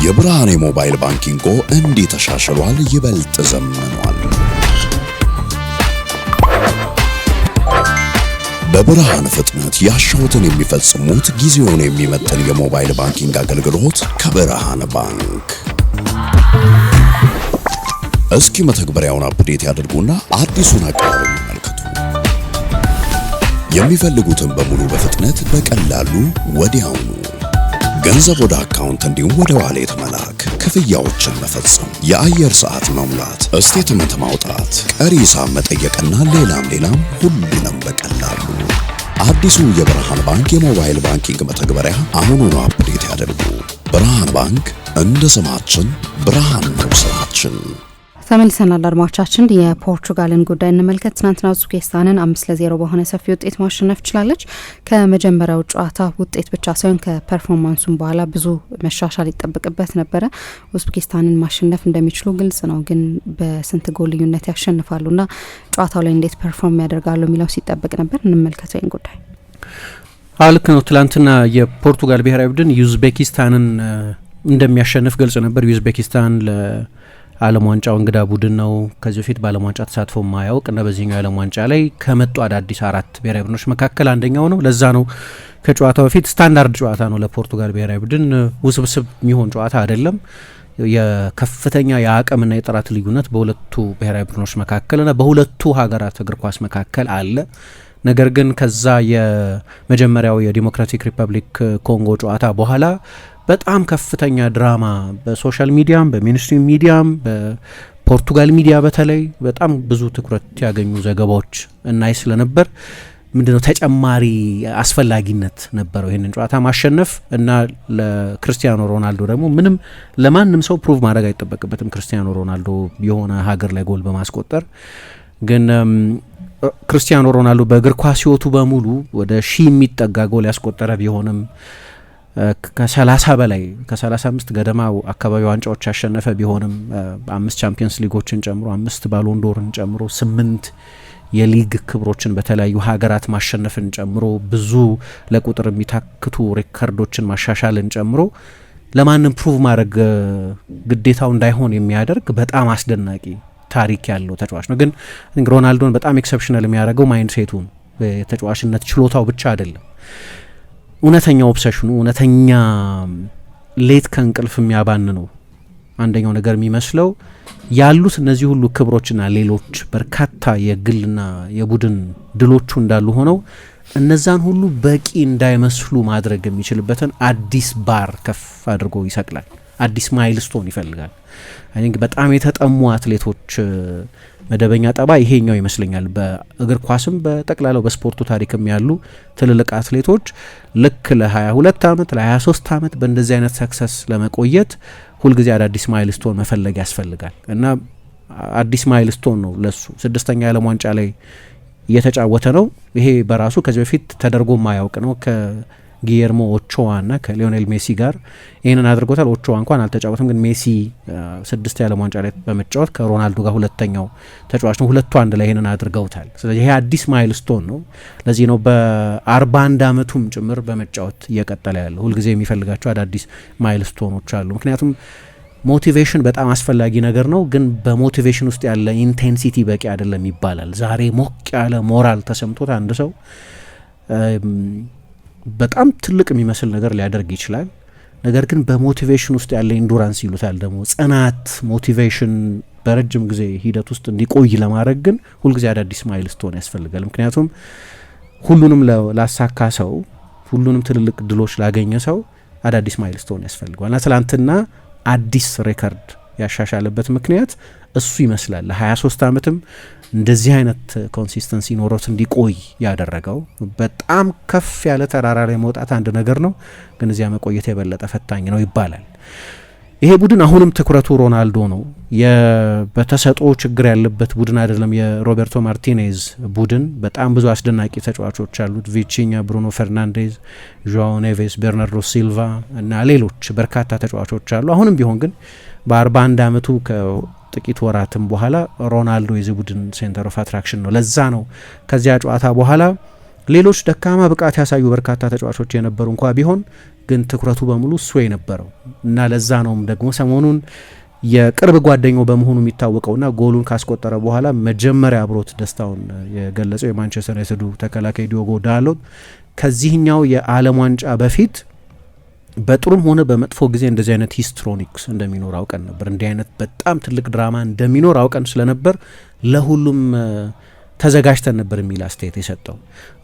የብርሃን የሞባይል ባንኪንጎ እንዲህ ተሻሽሏል፣ ይበልጥ ዘመኗል። በብርሃን ፍጥነት ያሻውትን የሚፈጽሙት ጊዜውን የሚመጥን የሞባይል ባንኪንግ አገልግሎት ከብርሃን ባንክ። እስኪ መተግበሪያውን አፕዴት ያድርጉና አዲሱን አቀራረብ ይመልከቱ። የሚፈልጉትን በሙሉ በፍጥነት በቀላሉ ወዲያውኑ ገንዘብ ወደ አካውንት እንዲሁም ወደ ዋሌት መላክ፣ ክፍያዎችን መፈጸም፣ የአየር ሰዓት መሙላት፣ ስቴትመንት ማውጣት፣ ቀሪ ሂሳብ መጠየቅና ሌላም ሁሉንም በቀላሉ። አዲሱ የብርሃን ባንክ የሞባይል ባንኪንግ መተግበሪያ አሁኑኑ አፕዴት ያድርጉ። ብርሃን ባንክ እንደ ስማችን ብርሃን ነው ስራችን። ተመልሰናል አድማጮቻችን። የፖርቹጋልን ጉዳይ እንመልከት። ትናንትና ኡዝቤኪስታንን 5-0 በሆነ ሰፊ ውጤት ማሸነፍ ችላለች። ከመጀመሪያው ጨዋታ ውጤት ብቻ ሳይሆን ከፐርፎርማንሱም በኋላ ብዙ መሻሻል ይጠበቅበት ነበረ። ኡዝቤኪስታንን ማሸነፍ እንደሚችሉ ግልጽ ነው፣ ግን በስንት ጎል ልዩነት ያሸንፋሉና ጨዋታው ላይ እንዴት ፐርፎርም ያደርጋሉ የሚለው ሲጠበቅ ነበር። እንመልከተው ይህን ጉዳይ። ልክ ነው። ትናንትና የፖርቱጋል ብሔራዊ ቡድን ዩዝቤኪስታንን እንደሚያሸንፍ ግልጽ ነበር። ዩዝቤኪስታን ዓለም ዋንጫው እንግዳ ቡድን ነው። ከዚህ በፊት በዓለም ዋንጫ ተሳትፎ ማያውቅ እና በዚህኛው ዓለም ዋንጫ ላይ ከመጡ አዳዲስ 4 ብሔራዊ ቡድኖች መካከል አንደኛው ነው። ለዛ ነው ከጨዋታው በፊት ስታንዳርድ ጨዋታ ነው ለፖርቱጋል ብሔራዊ ቡድን፣ ውስብስብ የሚሆን ጨዋታ አይደለም። የከፍተኛ የአቅምና የጥራት ልዩነት በሁለቱ ብሔራዊ ቡድኖች መካከልና በሁለቱ ሀገራት እግር ኳስ መካከል አለ። ነገር ግን ከዛ የመጀመሪያው የዲሞክራቲክ ሪፐብሊክ ኮንጎ ጨዋታ በኋላ በጣም ከፍተኛ ድራማ በሶሻል ሚዲያም በሜንስትሪም ሚዲያም በፖርቱጋል ሚዲያ በተለይ በጣም ብዙ ትኩረት ያገኙ ዘገባዎች እናይ ስለነበር ምንድነው ተጨማሪ አስፈላጊነት ነበረው ይህንን ጨዋታ ማሸነፍ እና ለክርስቲያኖ ሮናልዶ ደግሞ ምንም ለማንም ሰው ፕሩቭ ማድረግ አይጠበቅበትም። ክርስቲያኖ ሮናልዶ የሆነ ሀገር ላይ ጎል በማስቆጠር ግን ክርስቲያኖ ሮናልዶ በእግር ኳስ ሕይወቱ በሙሉ ወደ 1000 የሚጠጋ ጎል ያስቆጠረ ቢሆንም ከ30 በላይ ከ35 ገደማ አካባቢ ዋንጫዎች ያሸነፈ ቢሆንም 5 ቻምፒየንስ ሊጎችን ጨምሮ 5 ባሎንዶርን ጨምሮ 8 የሊግ ክብሮችን በተለያዩ ሀገራት ማሸነፍን ጨምሮ ብዙ ለቁጥር የሚታክቱ ሪከርዶችን ማሻሻልን ጨምሮ ለማንም ፕሩቭ ማድረግ ግዴታው እንዳይሆን የሚያደርግ በጣም አስደናቂ ታሪክ ያለው ተጫዋች ነው። ግን ሮናልዶን በጣም ኤክሰፕሽናል የሚያደርገው ማይንድ ሴቱን የተጫዋችነት ችሎታው ብቻ አይደለም። እውነተኛ ኦብሰሽኑ እውነተኛ ሌት ከእንቅልፍ የሚያባን ነው። አንደኛው ነገር የሚመስለው ያሉት እነዚህ ሁሉ ክብሮችና ሌሎች በርካታ የግልና የቡድን ድሎቹ እንዳሉ ሆነው እነዛን ሁሉ በቂ እንዳይመስሉ ማድረግ የሚችልበትን አዲስ ባር ከፍ አድርጎ ይሰቅላል። አዲስ ማይልስቶን ይፈልጋል። በጣም የተጠሙ አትሌቶች መደበኛ ጠባ ይሄኛው ይመስለኛል። በእግር ኳስም በጠቅላላው በስፖርቱ ታሪክም ያሉ ትልልቅ አትሌቶች ልክ ለ22 ዓመት ለ23 ዓመት በእንደዚህ አይነት ሰክሰስ ለመቆየት ሁልጊዜ አዳዲስ ማይልስቶን መፈለግ ያስፈልጋል እና አዲስ ማይልስቶን ነው ለሱ 6ኛ የዓለም ዋንጫ ላይ እየተጫወተ ነው። ይሄ በራሱ ከዚህ በፊት ተደርጎ ማያውቅ ነው። ጊየርሞ ኦቾዋ እና ከሊዮኔል ሜሲ ጋር ይህንን አድርጎታል። ኦቾዋ እንኳን አልተጫወተም፣ ግን ሜሲ 6 የዓለም ዋንጫ ላይ በመጫወት ከሮናልዶ ጋር ሁለተኛው ተጫዋች ነው። ሁለቱ አንድ ላይ ይህንን አድርገውታል። ስለዚህ ይሄ አዲስ ማይልስቶን ነው። ለዚህ ነው በ41 ዓመቱም ጭምር በመጫወት እየቀጠለ ያለው። ሁልጊዜ የሚፈልጋቸው አዳዲስ ማይልስቶኖች አሉ። ምክንያቱም ሞቲቬሽን በጣም አስፈላጊ ነገር ነው፣ ግን በሞቲቬሽን ውስጥ ያለ ኢንቴንሲቲ በቂ አይደለም ይባላል። ዛሬ ሞቅ ያለ ሞራል ተሰምቶት አንድ ሰው በጣም ትልቅ የሚመስል ነገር ሊያደርግ ይችላል። ነገር ግን በሞቲቬሽን ውስጥ ያለ ኢንዱራንስ ይሉታል ደግሞ ጽናት፣ ሞቲቬሽን በረጅም ጊዜ ሂደት ውስጥ እንዲቆይ ለማድረግ ግን ሁልጊዜ አዳዲስ ማይልስቶን ያስፈልጋል። ምክንያቱም ሁሉንም ላሳካ ሰው፣ ሁሉንም ትልልቅ ድሎች ላገኘ ሰው አዳዲስ ማይልስቶን ያስፈልገዋል እና ትላንትና አዲስ ሬከርድ ያሻሻለበት ምክንያት እሱ ይመስላል። ለ23 ዓመትም እንደዚህ አይነት ኮንሲስተንሲ ኖሮት እንዲቆይ ያደረገው በጣም ከፍ ያለ ተራራ ላይ መውጣት አንድ ነገር ነው፣ ግን እዚያ መቆየት የበለጠ ፈታኝ ነው ይባላል። ይሄ ቡድን አሁንም ትኩረቱ ሮናልዶ ነው። በተሰጥኦ ችግር ያለበት ቡድን አይደለም። የሮቤርቶ ማርቲኔዝ ቡድን በጣም ብዙ አስደናቂ ተጫዋቾች አሉት። ቪቺኛ፣ ብሩኖ ፈርናንዴዝ፣ ዦአዎ ኔቬስ፣ ቤርናርዶ ሲልቫ እና ሌሎች በርካታ ተጫዋቾች አሉ። አሁንም ቢሆን ግን በ41 ዓመቱ ጥቂት ወራትም በኋላ ሮናልዶ የዚህ ቡድን ሴንተር ኦፍ አትራክሽን ነው። ለዛ ነው ከዚያ ጨዋታ በኋላ ሌሎች ደካማ ብቃት ያሳዩ በርካታ ተጫዋቾች የነበሩ እንኳ ቢሆን ግን ትኩረቱ በሙሉ እሱ የነበረው እና ለዛ ነውም ደግሞ ሰሞኑን የቅርብ ጓደኛው በመሆኑ የሚታወቀውና ጎሉን ካስቆጠረ በኋላ መጀመሪያ አብሮት ደስታውን የገለጸው የማንቸስተር ዩናይትዱ ተከላካይ ዲዮጎ ዳሎት ከዚህኛው የዓለም ዋንጫ በፊት በጥሩም ሆነ በመጥፎ ጊዜ እንደዚህ አይነት ሂስትሮኒክስ እንደሚኖር አውቀን ነበር። እንዲህ አይነት በጣም ትልቅ ድራማ እንደሚኖር አውቀን ስለነበር ለሁሉም ተዘጋጅተን ነበር የሚል አስተያየት የሰጠው።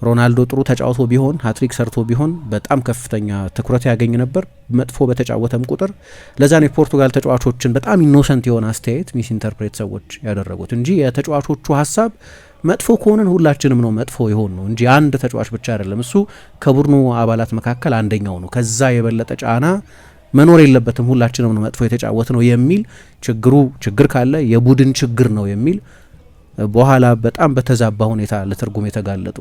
ሮናልዶ ጥሩ ተጫውቶ ቢሆን ሃትሪክ ሰርቶ ቢሆን በጣም ከፍተኛ ትኩረት ያገኝ ነበር መጥፎ በተጫወተም ቁጥር። ለዛ ነው የፖርቱጋል ተጫዋቾችን በጣም ኢኖሰንት የሆነ አስተያየት ሚስ ኢንተርፕሬት ሰዎች ያደረጉት እንጂ የተጫዋቾቹ ሀሳብ መጥፎ ከሆነን ሁላችንም ነው መጥፎ የሆን ነው እንጂ አንድ ተጫዋች ብቻ አይደለም። እሱ ከቡድኑ አባላት መካከል አንደኛው ነው። ከዛ የበለጠ ጫና መኖር የለበትም፣ ሁላችንም ነው መጥፎ የተጫወት ነው የሚል ችግር ካለ የቡድን ችግር ነው የሚል በኋላ በጣም በተዛባ ሁኔታ ለትርጉም የተጋለጡ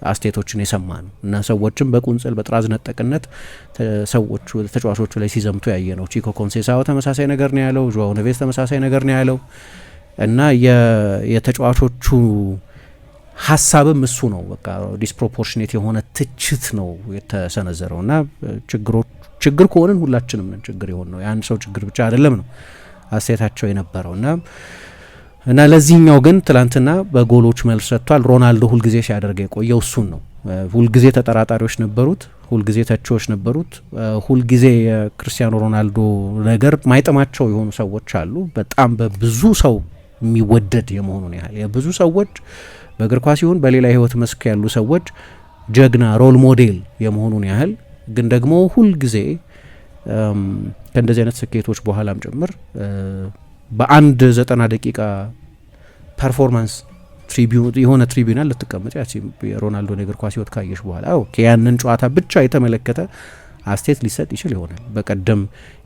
አስተያየቶችን የሰማ ነው እና ሰዎችም በቁንጽል በጥራዝ ነጠቅነት ተጫዋቾቹ ላይ ሲዘምቱ ያየ ነው። ቺኮ ኮንሴሳኦ ተመሳሳይ ነገር ነው ያለው። ጆአው ኔቬስ ተመሳሳይ ነገር ነው ያለው እና የተጫዋቾቹ ሀሳብም እሱ ነው። በቃ ዲስፕሮፖርሽኔት የሆነ ትችት ነው የተሰነዘረው እና ችግር ከሆንን ሁላችንም ነን ችግር የሆን ነው፣ የአንድ ሰው ችግር ብቻ አይደለም ነው አስተያየታቸው የነበረው እና ለዚህኛው ግን ትላንትና በጎሎች መልስ ሰጥቷል። ሮናልዶ ሁልጊዜ ሲያደርገ የቆየው እሱን ነው። ሁልጊዜ ተጠራጣሪዎች ነበሩት፣ ሁልጊዜ ተቺዎች ነበሩት፣ ሁልጊዜ የክርስቲያኖ ሮናልዶ ነገር ማይጠማቸው የሆኑ ሰዎች አሉ። በጣም በብዙ ሰው የሚወደድ የመሆኑን ያህል የብዙ ሰዎች በእግር ኳስ ይሁን በሌላ የህይወት መስክ ያሉ ሰዎች ጀግና ሮል ሞዴል የመሆኑን ያህል ግን ደግሞ ሁልጊዜ ከእንደዚህ አይነት ስኬቶች በኋላም ጭምር በአንድ 90 ደቂቃ ፐርፎርማንስ የሆነ ትሪቢዩናል ልትቀመጥ የሮናልዶን የእግር ኳስ ህይወት ካየሽ በኋላ ያንን ጨዋታ ብቻ የተመለከተ አስተያየት ሊሰጥ ይችል ይሆናል። በቀደም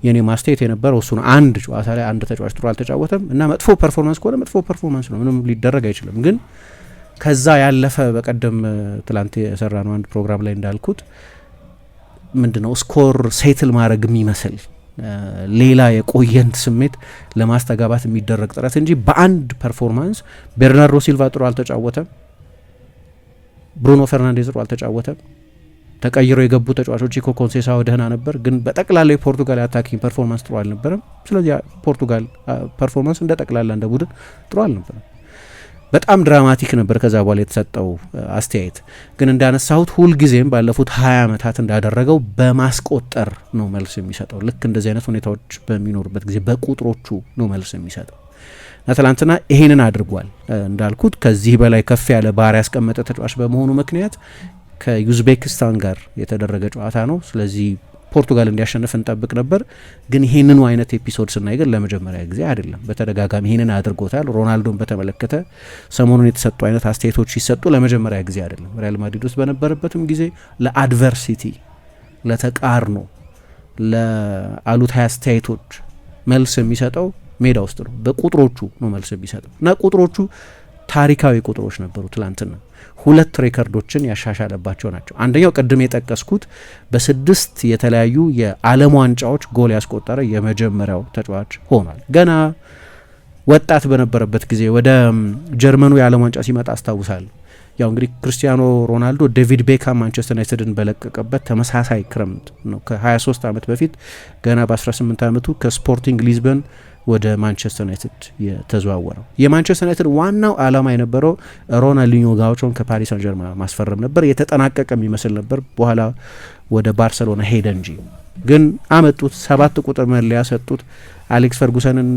የኔ ማስተያየት የነበረው እሱ ነው። አንድ ጨዋታ ላይ አንድ ተጫዋች ጥሩ አልተጫወተም እና መጥፎ ፐርፎርማንስ ከሆነ መጥፎ ፐርፎርማንስ ነው፣ ምንም ሊደረግ አይችልም። ግን ከዛ ያለፈ በቀደም ትላንት የሰራ ነው አንድ ፕሮግራም ላይ እንዳልኩት ምንድነው ስኮር ሴትል ማድረግ የሚመስል ሌላ የቆየን ስሜት ለማስተጋባት የሚደረግ ጥረት እንጂ በአንድ ፐርፎርማንስ ቤርናርዶ ሲልቫ ጥሩ አልተጫወተም፣ ብሩኖ ፈርናንዴዝ ጥሩ አልተጫወተም፣ ተቀይሮ የገቡ ተጫዋቾች ቺኮ ኮንሴሳኦ ደህና ነበር፣ ግን በጠቅላላ የፖርቱጋል አታኪንግ ፐርፎርማንስ ጥሩ አልነበረም። ስለዚህ ፖርቱጋል ፐርፎርማንስ እንደ ጠቅላላ እንደ ቡድን ጥሩ አልነበረም። በጣም ድራማቲክ ነበር ከዛ በኋላ የተሰጠው አስተያየት። ግን እንዳነሳሁት ሁልጊዜም ባለፉት 20 ዓመታት እንዳደረገው በማስቆጠር ነው መልስ የሚሰጠው። ልክ እንደዚህ አይነት ሁኔታዎች በሚኖሩበት ጊዜ በቁጥሮቹ ነው መልስ የሚሰጠው እና ትላንትና ይሄንን አድርጓል። እንዳልኩት ከዚህ በላይ ከፍ ያለ ባህሪ ያስቀመጠ ተጫዋች በመሆኑ ምክንያት ከዩዝቤኪስታን ጋር የተደረገ ጨዋታ ነው። ስለዚህ ፖርቱጋል እንዲያሸንፍ እንጠብቅ ነበር። ግን ይህንኑ አይነት ኤፒሶድ ስናይ ግን ለመጀመሪያ ጊዜ አይደለም፣ በተደጋጋሚ ይህንን አድርጎታል። ሮናልዶን በተመለከተ ሰሞኑን የተሰጡ አይነት አስተያየቶች ሲሰጡ ለመጀመሪያ ጊዜ አይደለም። ሪያል ማድሪድ ውስጥ በነበረበትም ጊዜ ለአድቨርሲቲ፣ ለተቃርኖ፣ ለአሉታዊ አስተያየቶች መልስ የሚሰጠው ሜዳ ውስጥ ነው። በቁጥሮቹ ነው መልስ የሚሰጠው እና ቁጥሮቹ ታሪካዊ ቁጥሮች ነበሩ። ትላንትና 2 ሬከርዶችን ያሻሻለባቸው ናቸው። አንደኛው ቅድም የጠቀስኩት በ6 የተለያዩ የዓለም ዋንጫዎች ጎል ያስቆጠረ የመጀመሪያው ተጫዋች ሆኗል። ገና ወጣት በነበረበት ጊዜ ወደ ጀርመኑ የዓለም ዋንጫ ሲመጣ አስታውሳለሁ። ያው እንግዲህ ክርስቲያኖ ሮናልዶ ዴቪድ ቤካም ማንቸስተር ዩናይትድን በለቀቀበት ተመሳሳይ ክረምት ነው ከ23 ዓመት በፊት ገና በ18 ዓመቱ ከስፖርቲንግ ሊዝበን ወደ ማንቸስተር ዩናይትድ የተዘዋወረው። የማንቸስተር ዩናይትድ ዋናው ዓላማ የነበረው ሮናልዲኞ ጋውቾን ከፓሪስ ሳን ጀርመን ማስፈረም ነበር። የተጠናቀቀ የሚመስል ነበር። በኋላ ወደ ባርሰሎና ሄደ እንጂ ግን አመጡት። 7 ቁጥር መለያ ሰጡት። አሌክስ ፈርጉሰንን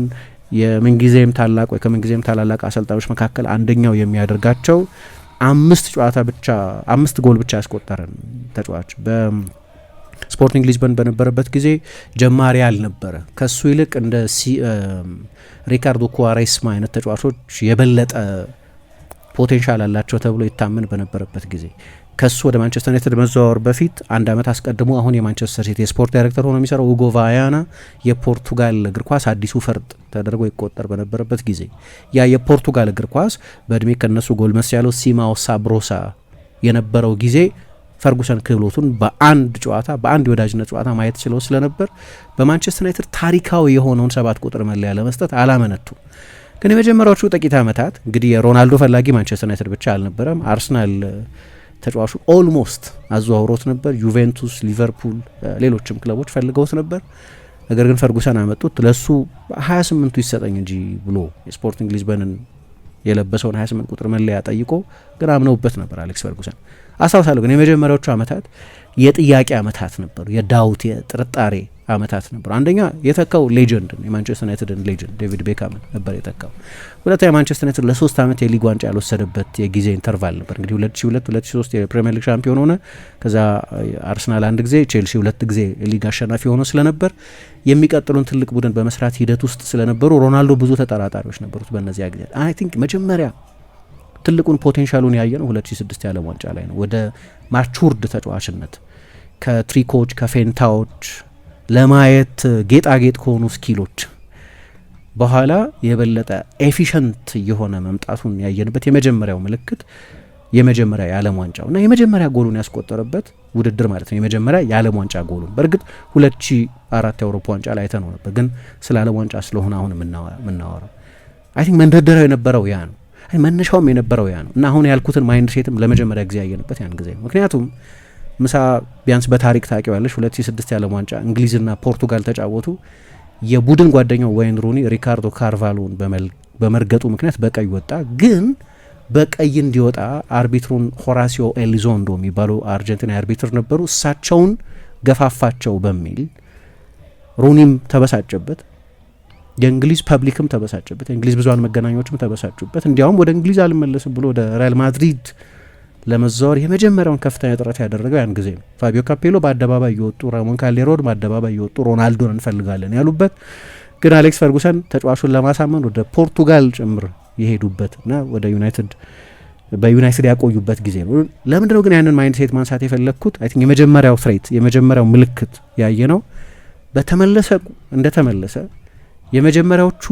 የምንጊዜም ታላቅ ወይ ከምንጊዜም ታላላቅ አሰልጣኞች መካከል አንደኛው የሚያደርጋቸው 5 ጎል ብቻ ያስቆጠረን ተጫዋች ስፖርቲንግ ሊዝበን በነበረበት ጊዜ ጀማሪ አልነበረ። ከሱ ይልቅ እንደ ሪካርዶ ኩዋሬስማ አይነት ተጫዋቾች የበለጠ ፖቴንሻል አላቸው ተብሎ ይታመን በነበረበት ጊዜ ከሱ ወደ ማንቸስተር ዩናይትድ መዘዋወር በፊት 1 ዓመት አስቀድሞ አሁን የማንቸስተር ሲቲ የስፖርት ዳይሬክተር ሆኖ የሚሰራው ሁጎ ቫያና የፖርቱጋል እግር ኳስ አዲሱ ፈርጥ ተደርጎ ይቆጠር በነበረበት ጊዜ ያ የፖርቱጋል እግር ኳስ በእድሜ ከነሱ ጎልመስ ያለው ሲማኦ ሳብሮሳ የነበረው ጊዜ ፈርጉሰን ክህሎቱን በአንድ የወዳጅነት ጨዋታ ማየት ችለው ስለነበር በማንቸስተር ዩናይትድ ታሪካዊ የሆነውን 7 ቁጥር መለያ ለመስጠት አላመነቱ። ግን የመጀመሪያዎቹ ጥቂት ዓመታት እንግዲህ የሮናልዶ ፈላጊ ማንቸስተር ዩናይትድ ብቻ አልነበረም። አርሰናል ተጫዋቹ ኦልሞስት አዘዋውሮት ነበር። ዩቬንቱስ፣ ሊቨርፑል፣ ሌሎችም ክለቦች ፈልገውት ነበር። ነገር ግን ፈርጉሰን አመጡት። ለሱ 28ቱ ይሰጠኝ እንጂ ብሎ የስፖርቲንግ ሊዝበንን የለበሰውን 28 ቁጥር መለያ ጠይቆ ግን አምነውበት ነበር አሌክስ ፈርጉሰን። አስታውሳለሁ ግን የመጀመሪያዎቹ አመታት የጥያቄ አመታት ነበሩ፣ የዳውት የጥርጣሬ አመታት ነበሩ። አንደኛ የተካው ሌጀንድ የማንቸስተር ዩናይትድን ሌጀንድ ዴቪድ ቤካምን ነበር የተካው። ሁለተኛ ማንቸስተር ዩናይትድ ለ3 አመት የሊግ ዋንጫ ያልወሰደበት የጊዜ ኢንተርቫል ነበር። እንግዲህ 2002 2003 የፕሪሚየር ሊግ ሻምፒዮን ሆነ። ከዛ አርሰናል 1 ጊዜ፣ ቼልሲ 2 ጊዜ የሊግ አሸናፊ ሆኖ ስለነበር የሚቀጥሉን ትልቅ ቡድን በመስራት ሂደት ውስጥ ስለነበሩ ሮናልዶ ብዙ ተጠራጣሪዎች ነበሩት በእነዚያ ጊዜ። አይ ቲንክ መጀመሪያ ትልቁን ፖቴንሻሉን ያየነው 2006 የዓለም ዋንጫ ላይ ነው። ወደ ማቹርድ ተጫዋችነት ከትሪኮች ከፌንታዎች ለማየት ጌጣጌጥ ከሆኑ ስኪሎች በኋላ የበለጠ ኤፊሽንት የሆነ መምጣቱን ያየንበት የመጀመሪያው ምልክት የመጀመሪያ የዓለም ዋንጫው እና የመጀመሪያ ጎሉን ያስቆጠረበት ውድድር ማለት ነው። የመጀመሪያ የዓለም ዋንጫ ጎሉን በእርግጥ 2004 የአውሮፓ ዋንጫ ላይ አይተነው ነበር፣ ግን ስለ ዓለም ዋንጫ ስለሆነ አሁን የምናወራው አይ ቲንክ መንደርደሪያው የነበረው ያ ነው። መነሻውም የነበረው ያ ነው እና አሁን ያልኩትን ማይንድ ሴትም ለመጀመሪያ ጊዜ ያየንበት ያን ጊዜ ነው። ምክንያቱም ምሳ ቢያንስ በታሪክ ታውቂዋለሽ 2006 የዓለም ዋንጫ እንግሊዝና ፖርቱጋል ተጫወቱ። የቡድን ጓደኛው ዋይን ሩኒ ሪካርዶ ካርቫሎን በመርገጡ ምክንያት በቀይ ወጣ። ግን በቀይ እንዲወጣ አርቢትሩን ሆራሲዮ ኤሊዞንዶ የሚባሉ አርጀንቲና አርቢትር ነበሩ። እሳቸውን ገፋፋቸው በሚል ሩኒም ተበሳጨበት፣ የእንግሊዝ ፐብሊክም ተበሳጨበት፣ የእንግሊዝ ብዙሃን መገናኛዎችም ተበሳጩበት። እንዲያውም ወደ እንግሊዝ አልመለስም ብሎ ወደ ሪያል ማድሪድ ለመዛወር የመጀመሪያውን ከፍተኛ ጥረት ያደረገው ያን ጊዜ ነው። ፋቢዮ ካፔሎ በአደባባይ እየወጡ፣ ራሞን ካሌሮን በአደባባይ እየወጡ ሮናልዶን እንፈልጋለን ያሉበት፣ ግን አሌክስ ፈርጉሰን ተጫዋቹን ለማሳመን ወደ ፖርቱጋል ጭምር የሄዱበት እና ወደ በዩናይትድ ያቆዩበት ጊዜ ነው። ለምንድነው ግን ያንን ማይንድ ሴት ማንሳት የፈለግኩት? አይ ቲንክ የመጀመሪያው ፍሬት የመጀመሪያው ምልክት ያየ ነው እንደተመለሰ የመጀመሪያዎቹ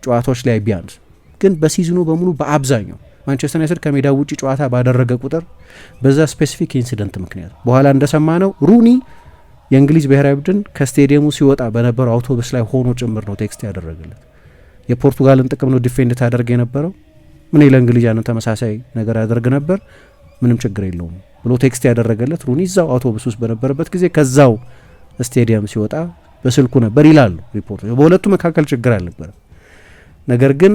ጨዋታዎች ላይ ቢያንስ ግን በሲዝኑ በሙሉ በአብዛኛው ማንቸስተር ዩናይትድ ከሜዳ ውጪ ጨዋታ ባደረገ ቁጥር በዛ ስፔሲፊክ ኢንሲደንት ምክንያት በኋላ እንደሰማ ነው ሩኒ የእንግሊዝ ብሔራዊ ቡድን ከስቴዲየሙ ሲወጣ በነበረው አውቶቡስ ላይ ሆኖ ጭምር ነው ቴክስት ያደረገለት። የፖርቱጋልን ጥቅም ነው ዲፌንድ ታደርግ የነበረው፣ ምን ለእንግሊዝ ያንን ተመሳሳይ ነገር ያደርግ ነበር፣ ምንም ችግር የለውም ብሎ ቴክስት ያደረገለት ሩኒ እዛው አውቶቡስ ውስጥ በነበረበት ጊዜ ከዛው ስቴዲየም ሲወጣ በስልኩ ነበር ይላሉ ሪፖርቶች። በሁለቱ መካከል ችግር አልነበረም። ነገር ግን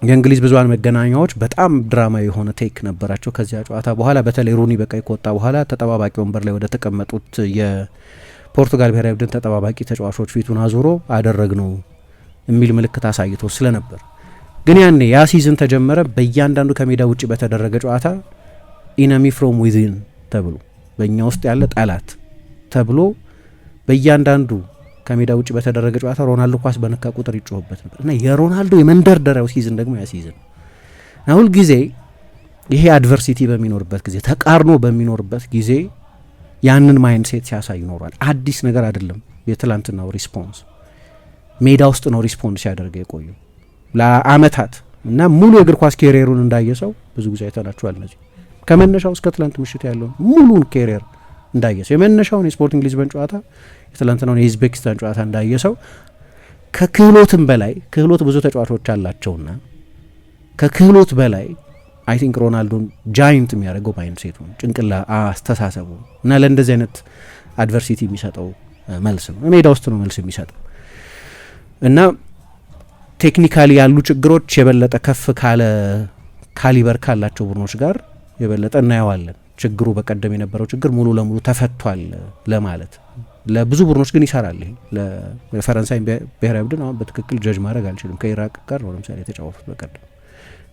የእንግሊዝ ብዙሃን መገናኛዎች በጣም ድራማ የሆነ ቴክ ነበራቸው ከዚያ ጨዋታ በኋላ። በተለይ ሩኒ በቀይ ከወጣ በኋላ ተጠባባቂ ወንበር ላይ ወደ ተቀመጡት የፖርቱጋል ብሔራዊ ቡድን ተጠባባቂ ተጫዋቾች ፊቱን አዙሮ አደረግነው የሚል ምልክት አሳይቶ ስለነበር ግን ያኔ ያ ሲዝን ተጀመረ። በእያንዳንዱ ከሜዳ ውጭ በተደረገ ጨዋታ ኢነሚ ፍሮም ዊዝን ተብሎ በእኛ ውስጥ ያለ ጠላት ተብሎ በእያንዳንዱ ከሜዳ ውጭ በተደረገ ጨዋታ ሮናልዶ ኳስ በነካ ቁጥር ይጮህበት ነበር እና የሮናልዶ የመንደርደሪያው ሲዝን ደግሞ ያ ሲዝን ነው። ሁል ጊዜ ይሄ አድቨርሲቲ በሚኖርበት ጊዜ፣ ተቃርኖ በሚኖርበት ጊዜ ያንን ማይንድ ሴት ሲያሳይ ይኖራል። አዲስ ነገር አይደለም። የትላንትናው ሪስፖንስ ሜዳ ውስጥ ነው ሪስፖንስ ሲያደርገ የቆየው ለአመታት እና ሙሉ የእግር ኳስ ኬሪየሩን እንዳየ ሰው ብዙ ጊዜ አይተናቸዋል። እነዚህ ከመነሻው እስከ ትላንት ምሽት ያለውን ሙሉን ኬሪየር እንዳየ ሰው የመነሻውን የስፖርቲንግ ሊዝበን ጨዋታ የትላንትናውን የኡዝቤኪስታን ጨዋታ እንዳየ ሰው ከክህሎትም በላይ ክህሎት ብዙ ተጫዋቾች አላቸውና ከክህሎት በላይ አይ ቲንክ ሮናልዶን ጃይንት የሚያደርገው ማይንድ ሴቱ ጭንቅላ አስተሳሰቡ እና ለእንደዚህ አይነት አድቨርሲቲ የሚሰጠው መልስ ነው። ሜዳ ውስጥ ነው መልስ የሚሰጠው እና ቴክኒካሊ ያሉ ችግሮች የበለጠ ከፍ ካለ ካሊበር ካላቸው ቡድኖች ጋር የበለጠ እናየዋለን። ችግሩ በቀደም የነበረው ችግር ሙሉ ለሙሉ ተፈቷል ለማለት ለብዙ ቡድኖች ግን ይሰራል። ይሄ ለፈረንሳይ ብሔራዊ ቡድን አሁን በትክክል ጀጅ ማድረግ አልችልም። ከኢራቅ ጋር ነው ለምሳሌ የተጫወቱት በቀደም።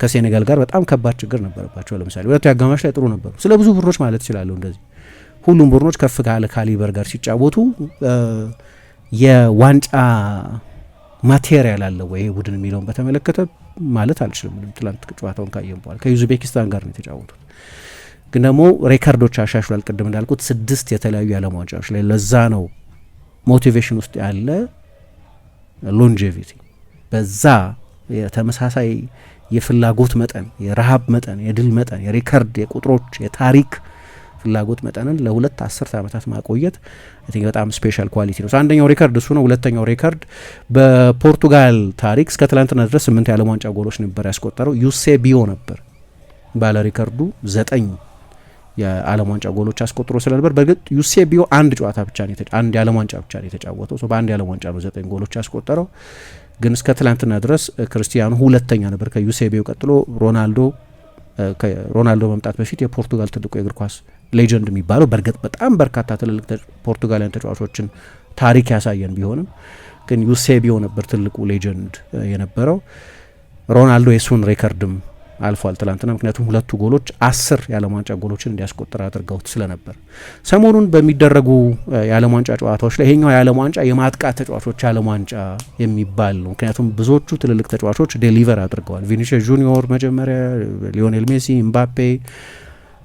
ከሴኔጋል ጋር በጣም ከባድ ችግር ነበረባቸው። ለምሳሌ ሁለቱ አጋማሽ ላይ ጥሩ ነበሩ። ስለ ብዙ ቡድኖች ማለት ይችላሉ። እንደዚህ ሁሉም ቡድኖች ከፍ ካለ ካሊበር ጋር ሲጫወቱ የዋንጫ ማቴሪያል አለው ወይ ቡድን የሚለውን በተመለከተ ማለት አልችልም። ትላንት ጨዋታውን ካየን በኋላ ከዩዝቤኪስታን ጋር ነው የተጫወቱት። ግን ደግሞ ሬከርዶች አሻሽሏል። ቅድም እንዳልኩት 6 የተለያዩ የዓለም ዋንጫዎች ላይ ለዛ ነው ሞቲቬሽን ውስጥ ያለ ሎንጄቪቲ በዛ የተመሳሳይ የፍላጎት መጠን፣ የረሃብ መጠን፣ የድል መጠን፣ የሬከርድ የቁጥሮች የታሪክ ፍላጎት መጠንን ለሁለት 10 ዓመታት ማቆየት አይ ቲንክ በጣም ስፔሻል ኳሊቲ ነው። አንደኛው ሬከርድ እሱ ነው። ሁለተኛው ሬከርድ በፖርቱጋል ታሪክ እስከ ትላንትና ድረስ 8 የዓለም ዋንጫ ጎሎች ነበር ያስቆጠረው። ዩሴቢዮ ነበር ባለ ሬከርዱ 9 የዓለም ዋንጫ ጎሎች አስቆጥሮ ስለነበር በእርግጥ ዩሴቢዮ አንድ ጨዋታ ብቻ ነው አንድ የዓለም ዋንጫ ብቻ ነው የተጫወተው። በአንድ የዓለም ዋንጫ ነው 9 ጎሎች ያስቆጠረው። ግን እስከ ትላንትና ድረስ ክርስቲያኖ ሁለተኛ ነበር ከዩሴቢዮ ቀጥሎ። ሮናልዶ መምጣት በፊት የፖርቱጋል ትልቁ የእግር ኳስ ሌጀንድ የሚባለው በእርግጥ በጣም በርካታ ትልልቅ ፖርቱጋሊያን ተጫዋቾችን ታሪክ ያሳየን ቢሆንም ግን ዩሴቢዮ ነበር ትልቁ ሌጀንድ የነበረው። ሮናልዶ የሱን ሬከርድም አልፏል ትላንትና። ምክንያቱም 2 ጎሎች 10 የዓለም ዋንጫ ጎሎችን እንዲያስቆጥር አድርገውት ስለነበር። ሰሞኑን በሚደረጉ የዓለም ዋንጫ ጨዋታዎች ላይ ይሄኛው የዓለም ዋንጫ የማጥቃት ተጫዋቾች የዓለም ዋንጫ የሚባል ነው። ምክንያቱም ብዙዎቹ ትልልቅ ተጫዋቾች ዴሊቨር አድርገዋል። ቪኒሲየስ ጁኒዮር መጀመሪያ፣ ሊዮኔል ሜሲ፣ ኤምባፔ፣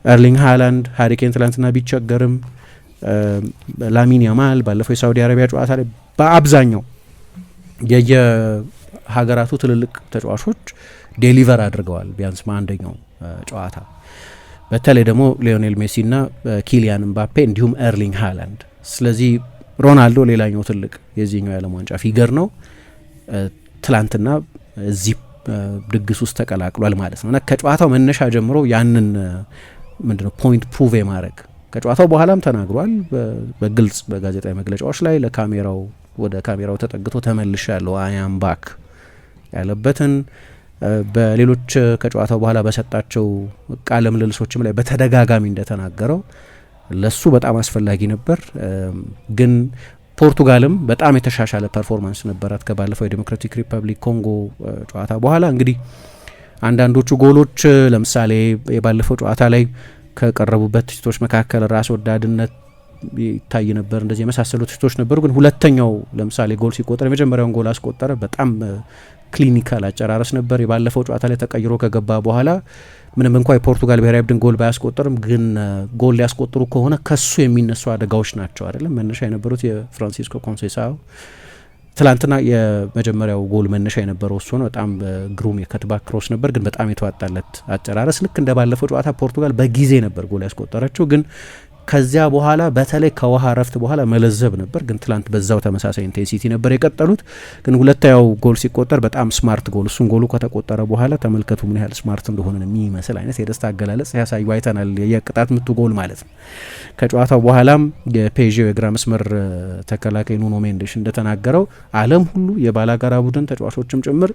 ኤርሊንግ ሃላንድ፣ ሃሪኬን ትላንትና ቢቸገርም፣ ላሚን ያማል ባለፈው የሳውዲ አረቢያ ጨዋታ ላይ በአብዛኛው የየሀገራቱ ትልልቅ ተጫዋቾች ዴሊቨር አድርገዋል ቢያንስ በአንደኛው ጨዋታ። በተለይ ደግሞ ሊዮኔል ሜሲና ኪሊያን ኤምባፔ እንዲሁም ኤርሊንግ ሃላንድ። ስለዚህ ሮናልዶ ሌላኛው ትልቅ የዚህኛው የዓለም ዋንጫ ፊገር ነው። ትላንትና እዚህ ድግስ ውስጥ ተቀላቅሏል ማለት ነው እና ከጨዋታው መነሻ ጀምሮ ያንን ምንድነው ፖይንት ፕሩቭ የማድረግ ከጨዋታው በኋላም ተናግሯል በግልጽ በጋዜጣዊ መግለጫዎች ላይ ለካሜራው ወደ ካሜራው ተጠግቶ ተመልሻ ያለው አያም ባክ ያለበትን በሌሎች ከጨዋታው በኋላ በሰጣቸው ቃለ ምልልሶችም ላይ በተደጋጋሚ እንደተናገረው ለሱ በጣም አስፈላጊ ነበር። ግን ፖርቱጋልም በጣም የተሻሻለ ፐርፎርማንስ ነበራት ከባለፈው የዴሞክራቲክ ሪፐብሊክ ኮንጎ ጨዋታ በኋላ። እንግዲህ አንዳንዶቹ ጎሎች ለምሳሌ የባለፈው ጨዋታ ላይ ከቀረቡበት ትችቶች መካከል ራስ ወዳድነት ይታይ ነበር፣ እንደዚህ የመሳሰሉ ትችቶች ነበሩ። ግን ሁለተኛው ለምሳሌ ጎል ሲቆጠር የመጀመሪያውን ጎል አስቆጠረ። በጣም ክሊኒካል አጨራረስ ነበር። የባለፈው ጨዋታ ላይ ተቀይሮ ከገባ በኋላ ምንም እንኳ የፖርቱጋል ብሔራዊ ቡድን ጎል ባያስቆጠርም ግን ጎል ሊያስቆጥሩ ከሆነ ከሱ የሚነሱ አደጋዎች ናቸው አይደለም መነሻ የነበሩት የፍራንሲስኮ ኮንሴሳው ትላንትና የመጀመሪያው ጎል መነሻ የነበረው እሱ ነው። በጣም ግሩም የከትባክ ክሮስ ነበር፣ ግን በጣም የተዋጣለት አጨራረስ። ልክ እንደ ባለፈው ጨዋታ ፖርቱጋል በጊዜ ነበር ጎል ያስቆጠረችው፣ ግን ከዚያ በኋላ በተለይ ከውሃ ረፍት በኋላ መለዘብ ነበር። ግን ትላንት በዛው ተመሳሳይ ኢንቴንሲቲ ነበር የቀጠሉት። ግን ሁለተኛው ጎል ሲቆጠር በጣም ስማርት ጎል፣ እሱን ጎሉ ከተቆጠረ በኋላ ተመልከቱ ምን ያህል ስማርት እንደሆነ የሚመስል አይነት የደስታ አገላለጽ ያሳዩ አይተናል። የቅጣት ምቱ ጎል ማለት ነው። ከጨዋታው በኋላም የፔዥው የግራ መስመር ተከላካይ ኑኖ ሜንዴሽ እንደተናገረው ዓለም ሁሉ የባላጋራ ቡድን ተጫዋቾችም ጭምር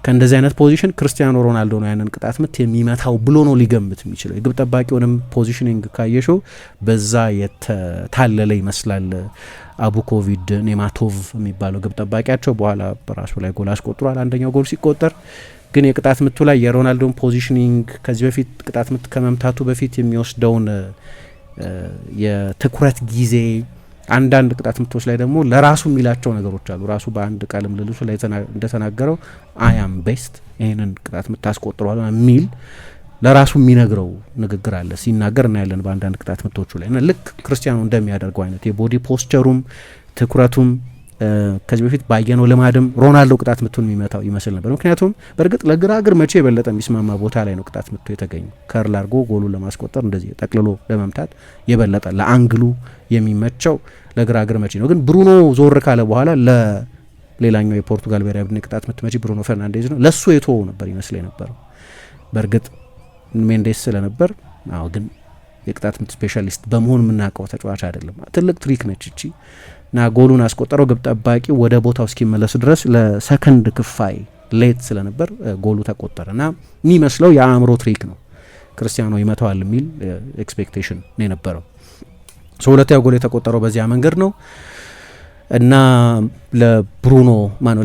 ከእንደዚህ አይነት ፖዚሽን ክርስቲያኖ ሮናልዶ ነው ያንን ቅጣት ምት የሚመታው ብሎ ነው ሊገምት የሚችለው። የግብ ጠባቂውንም ፖዚሽኒንግ ካየሽው በዛ የተታለለ ይመስላል። አቡኮቪድ ኔማቶቭ የሚባለው ግብ ጠባቂያቸው በኋላ በራሱ ላይ ጎል አስቆጥሯል። አንደኛው ጎል ሲቆጠር ግን የቅጣት ምቱ ላይ የሮናልዶን ፖዚሽኒንግ ከዚህ በፊት ቅጣት ምት ከመምታቱ በፊት የሚወስደውን የትኩረት ጊዜ፣ አንዳንድ ቅጣት ምቶች ላይ ደግሞ ለራሱ የሚላቸው ነገሮች አሉ። ራሱ በአንድ ቃለ ምልልሱ ላይ እንደተናገረው አያም ቤስት ይህንን ቅጣት ምት አስቆጥሯል የሚል ለራሱ የሚነግረው ንግግር አለ ሲናገር እናያለን በአንዳንድ ቅጣት ምቶቹ ላይ እና ልክ ክርስቲያኖ እንደሚያደርገው አይነት የቦዲ ፖስቸሩም ትኩረቱም ከዚህ በፊት ባየነው ልማድም ሮናልዶ ቅጣት ምቱን የሚመታው ይመስል ነበር። ምክንያቱም በእርግጥ ለግራ እግር መቼ የበለጠ የሚስማማ ቦታ ላይ ነው ቅጣት ምቱ የተገኘው። ከርል አድርጎ ጎሉን ለማስቆጠር እንደዚህ ጠቅልሎ ለመምታት የበለጠ ለአንግሉ የሚመቸው ለግራ እግር መቼ ነው። ግን ብሩኖ ዞር ካለ በኋላ ለሌላኛው የፖርቱጋል ብሔራዊ ቡድን ቅጣት ምት መቼ ብሩኖ ፈርናንዴዝ ነው ለሱ የተወው ነበር ይመስል የነበረው። በእርግጥ ሜንዴስ ስለነበር ግን የቅጣት ምት ስፔሻሊስት በመሆን የምናውቀው ተጫዋች አይደለም። ትልቅ ትሪክ ነች እቺ እና ጎሉን አስቆጠረው። ግብ ጠባቂ ወደ ቦታው እስኪመለስ ድረስ ለሰከንድ ክፋይ ሌት ስለነበር ጎሉ ተቆጠረ እና የሚመስለው የአእምሮ ትሪክ ነው። ክርስቲያኖ ይመታዋል የሚል ኤክስፔክቴሽን ነው የነበረው። ሁለተኛው ጎል የተቆጠረው በዚያ መንገድ ነው እና ለብሩኖ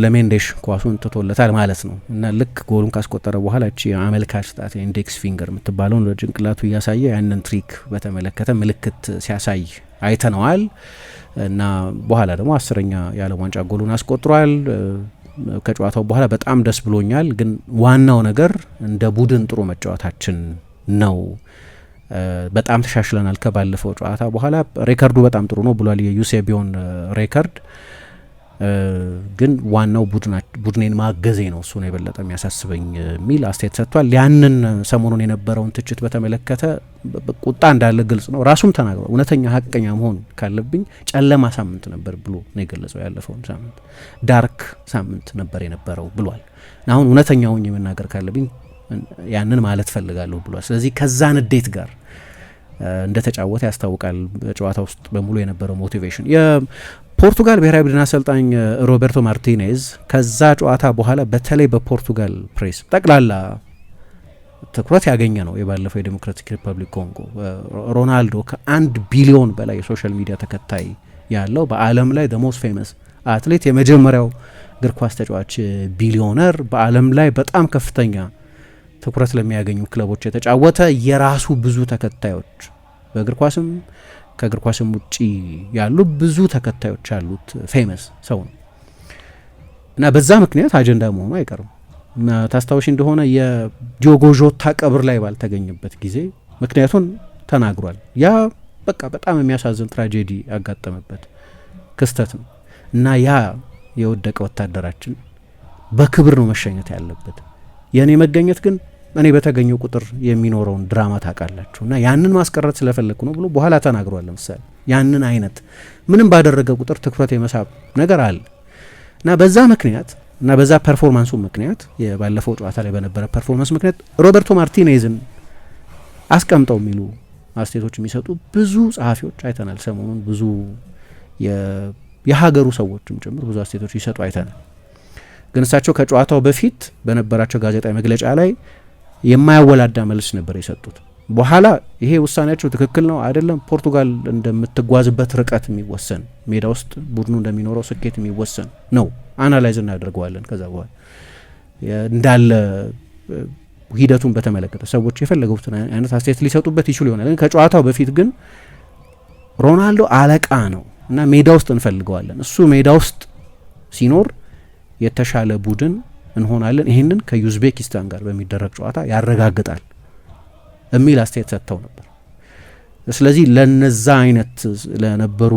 ለሜንዴሽ ኳሱን ትቶለታል ማለት ነው እና ልክ ጎሉን ካስቆጠረ በኋላ እቺ አመልካች ጣት ኢንዴክስ ፊንገር የምትባለውን ለጭንቅላቱ እያሳየ ያንን ትሪክ በተመለከተ ምልክት ሲያሳይ አይተነዋል እና በኋላ ደግሞ 10ኛ የዓለም ዋንጫ ጎሉን አስቆጥሯል። ከጨዋታው በኋላ በጣም ደስ ብሎኛል፣ ግን ዋናው ነገር እንደ ቡድን ጥሩ መጫወታችን ነው። በጣም ተሻሽለናል ከባለፈው ጨዋታ በኋላ። ሬከርዱ በጣም ጥሩ ነው ብሏል፣ የዩሴቢዮን ሬከርድ። ግን ዋናው ቡድኔን ማገዜ ነው፣ እሱ ነው የበለጠ የሚያሳስበኝ የሚል አስተያየት ሰጥቷል። ያንን ሰሞኑን የነበረውን ትችት በተመለከተ ቁጣ እንዳለ ግልጽ ነው። ራሱም ተናግሯል። እውነተኛ ሀቀኛ መሆን ካለብኝ ጨለማ ሳምንት ነበር ብሎ ነው የገለጸው። ያለፈውን ሳምንት ዳርክ ሳምንት ነበር የነበረው ብሏል። አሁን እውነተኛውን የመናገር ካለብኝ ያንን ማለት ፈልጋለሁ ብሏል። ስለዚህ ከዛ ንዴት ጋር እንደተጫወተ ያስታውቃል። በጨዋታ ውስጥ በሙሉ የነበረው ሞቲቬሽን የፖርቱጋል ብሔራዊ ቡድን አሰልጣኝ ሮቤርቶ ማርቲኔዝ ከዛ ጨዋታ በኋላ በተለይ በፖርቱጋል ፕሬስ ጠቅላላ ትኩረት ያገኘ ነው የባለፈው የዴሞክራቲክ ሪፐብሊክ ኮንጎ ሮናልዶ ከ1 ቢሊዮን በላይ የሶሻል ሚዲያ ተከታይ ያለው በዓለም ላይ the most famous አትሌት የመጀመሪያው እግር ኳስ ተጫዋች ቢሊዮነር በዓለም ላይ በጣም ከፍተኛ ትኩረት ለሚያገኙ ክለቦች የተጫወተ የራሱ ብዙ ተከታዮች በእግር ኳስም ከእግር ኳስም ውጪ ያሉ ብዙ ተከታዮች ያሉት ፌመስ ሰው ነው እና በዛ ምክንያት አጀንዳ መሆኑ አይቀርም። እና ታስታውሽ እንደሆነ የዲዮጎ ዦታ ቀብር ላይ ባልተገኘበት ጊዜ ምክንያቱን ተናግሯል። ያ በቃ በጣም የሚያሳዝን ትራጀዲ ያጋጠመበት ክስተት ነው እና ያ የወደቀ ወታደራችን በክብር ነው መሸኘት ያለበት። የኔ መገኘት ግን እኔ በተገኘው ቁጥር የሚኖረውን ድራማ ታውቃላችሁ እና ያንን ማስቀረት ስለፈለግኩ ነው ብሎ በኋላ ተናግሯል። ለምሳሌ ያንን አይነት ምንም ባደረገ ቁጥር ትኩረት የመሳብ ነገር አለ እና በዛ ምክንያት እና በዛ ፐርፎርማንሱ ምክንያት የባለፈው ጨዋታ ላይ በነበረ ፐርፎርማንስ ምክንያት ሮበርቶ ማርቲኔዝን አስቀምጠው የሚሉ አስተያየቶች የሚሰጡ ብዙ ጸሐፊዎች አይተናል። ሰሞኑን ብዙ የሀገሩ ሰዎችም ጭምር ብዙ አስተያየቶች ይሰጡ አይተናል። ግን እሳቸው ከጨዋታው በፊት በነበራቸው ጋዜጣዊ መግለጫ ላይ የማያወላዳ መልስ ነበር የሰጡት። በኋላ ይሄ ውሳኔያቸው ትክክል ነው አይደለም፣ ፖርቱጋል እንደምትጓዝበት ርቀት የሚወሰን ሜዳ ውስጥ ቡድኑ እንደሚኖረው ስኬት የሚወሰን ነው፣ አናላይዝ እናደርገዋለን። ከዛ በኋላ እንዳለ ሂደቱን በተመለከተ ሰዎች የፈለጉትን አይነት አስተያየት ሊሰጡበት ይችሉ ይሆናል። ግን ከጨዋታው በፊት ግን ሮናልዶ አለቃ ነው እና ሜዳ ውስጥ እንፈልገዋለን፣ እሱ ሜዳ ውስጥ ሲኖር የተሻለ ቡድን እንሆናለን፣ ይህንን ከዩዝቤኪስታን ጋር በሚደረግ ጨዋታ ያረጋግጣል የሚል አስተያየት ሰጥተው ነበር። ስለዚህ ለነዛ አይነት ለነበሩ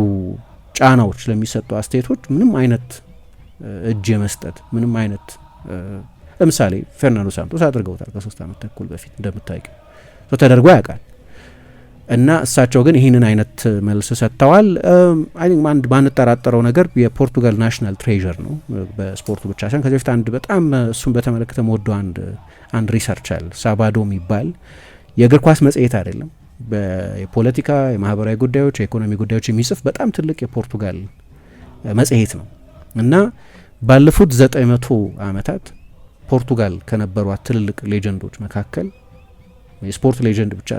ጫናዎች ለሚሰጡ አስተያየቶች ምንም አይነት እጅ የመስጠት ምንም አይነት ለምሳሌ ፌርናንዶ ሳንቶስ አድርገውታል ከ3 ዓመት ተኩል በፊት እንደምታውቂው ተደርጎ ያውቃል። እና እሳቸው ግን ይህንን አይነት መልስ ሰጥተዋል። አይ ቲንክ አንድ ባንጠራጠረው ነገር የፖርቱጋል ናሽናል ትሬዠር ነው በስፖርቱ ብቻ ሳይሆን ከዚህ በፊት አንድ በጣም እሱን በተመለከተ መወደው አንድ ሪሰርች አለ ሳባዶ የሚባል የእግር ኳስ መጽሔት አይደለም፣ የፖለቲካ የማህበራዊ ጉዳዮች የኢኮኖሚ ጉዳዮች የሚጽፍ በጣም ትልቅ የፖርቱጋል መጽሔት ነው እና ባለፉት 900 ዓመታት ፖርቱጋል ከነበሯት ትልልቅ ሌጀንዶች መካከል የስፖርት ሌጀንድ ብቻ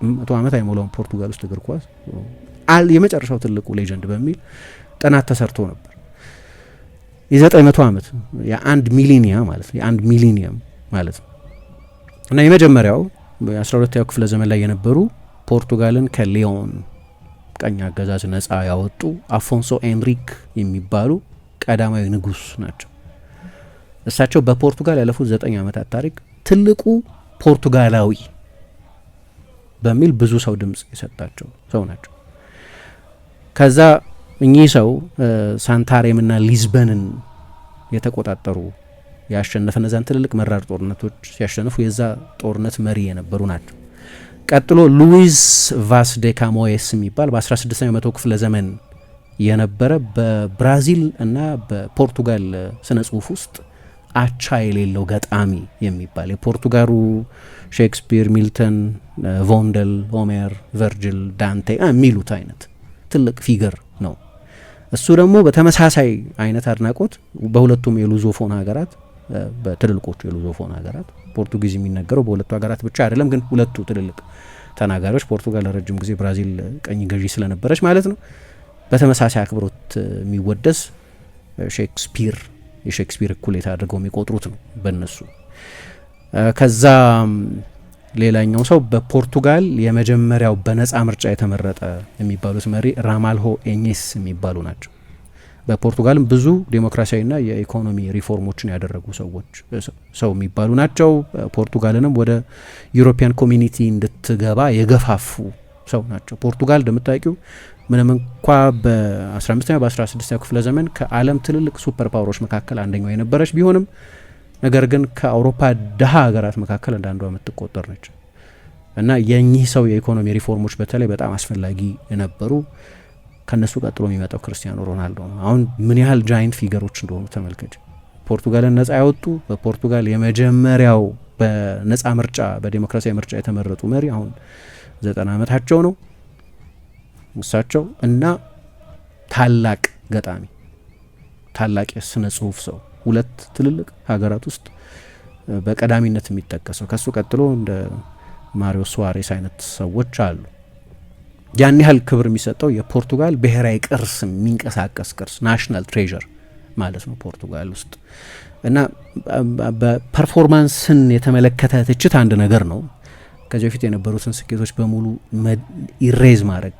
100 ዓመት አይሞላውም ፖርቱጋል ውስጥ እግር ኳስ የመጨረሻው ትልቁ ሌጀንድ በሚል ጥናት ተሰርቶ ነበር። የ900 ዓመት የ1 ሚሊኒያ ማለት ነው የ1 ሚሊኒየም ማለት ነው እና የመጀመሪያው በ12ኛው ክፍለ ዘመን ላይ የነበሩ ፖርቱጋልን ከሊዮን ቀኝ አገዛዝ ነጻ ያወጡ አፎንሶ ኤንሪክ የሚባሉ ቀዳማዊ ንጉስ ናቸው። እሳቸው በፖርቱጋል ያለፉት 9 ዓመታት ታሪክ ትልቁ ፖርቱጋላዊ በሚል ብዙ ሰው ድምጽ የሰጣቸው ሰው ናቸው። ከዛ እኚህ ሰው ሳንታሬምና ሊዝበንን የተቆጣጠሩ ያሸነፈ እነዛን ትልልቅ መራር ጦርነቶች ሲያሸንፉ የዛ ጦርነት መሪ የነበሩ ናቸው። ቀጥሎ ሉዊስ ቫስ ዴ ካሞኤስ የሚባል በ16ኛው መቶ ክፍለ ዘመን የነበረ በብራዚል እና በፖርቱጋል ስነ ጽሁፍ ውስጥ አቻ የሌለው ገጣሚ የሚባል የፖርቱጋሉ ሼክስፒር፣ ሚልተን፣ ቮንደል፣ ሆሜር፣ ቨርጅል፣ ዳንቴ የሚሉት አይነት ትልቅ ፊገር ነው። እሱ ደግሞ በተመሳሳይ አይነት አድናቆት በሁለቱም የሉዞፎን ሀገራት በትልልቆቹ የሉዞፎን ሀገራት ፖርቱጊዝ የሚነገረው በሁለቱ ሀገራት ብቻ አይደለም፣ ግን ሁለቱ ትልልቅ ተናጋሪዎች ፖርቱጋል ለረጅም ጊዜ ብራዚል ቀኝ ገዢ ስለነበረች ማለት ነው። በተመሳሳይ አክብሮት የሚወደስ ሼክስፒር የሼክስፒር እኩሌታ አድርገው የሚቆጥሩት ነው በእነሱ። ከዛ ሌላኛው ሰው በፖርቱጋል የመጀመሪያው በነጻ ምርጫ የተመረጠ የሚባሉት መሪ ራማልሆ ኤኜስ የሚባሉ ናቸው። በፖርቱጋልም ብዙ ዴሞክራሲያዊና የኢኮኖሚ ሪፎርሞችን ያደረጉ ሰው የሚባሉ ናቸው። ፖርቱጋልንም ወደ ዩሮፒያን ኮሚኒቲ እንድትገባ የገፋፉ ሰው ናቸው። ፖርቱጋል እንደምታውቂው ምንም እንኳ በ15ኛው በ16ኛው ክፍለ ዘመን ከዓለም ትልልቅ ሱፐር ፓወሮች መካከል አንደኛው የነበረች ቢሆንም ነገር ግን ከአውሮፓ ድሃ ሀገራት መካከል እንዳንዷ የምትቆጠር ነች እና የኚህ ሰው የኢኮኖሚ ሪፎርሞች በተለይ በጣም አስፈላጊ የነበሩ። ከነሱ ቀጥሎ የሚመጣው ክርስቲያኖ ሮናልዶ ነው። አሁን ምን ያህል ጃይንት ፊገሮች እንደሆኑ ተመልከች። ፖርቱጋልን ነጻ ያወጡ፣ በፖርቱጋል የመጀመሪያው በነጻ ምርጫ በዴሞክራሲያዊ ምርጫ የተመረጡ መሪ አሁን 90 ዓመታቸው ነው እሳቸው እና ታላቅ ገጣሚ፣ ታላቅ የስነ ጽሁፍ ሰው፣ ሁለት ትልልቅ ሀገራት ውስጥ በቀዳሚነት የሚጠቀሰው። ከሱ ቀጥሎ እንደ ማሪዮ ሱዋሬስ አይነት ሰዎች አሉ። ያን ያህል ክብር የሚሰጠው የፖርቱጋል ብሔራዊ ቅርስ፣ የሚንቀሳቀስ ቅርስ፣ ናሽናል ትሬዠር ማለት ነው ፖርቱጋል ውስጥ እና በፐርፎርማንስን የተመለከተ ትችት አንድ ነገር ነው። ከዚህ በፊት የነበሩትን ስኬቶች በሙሉ ኢሬዝ ማድረግ፣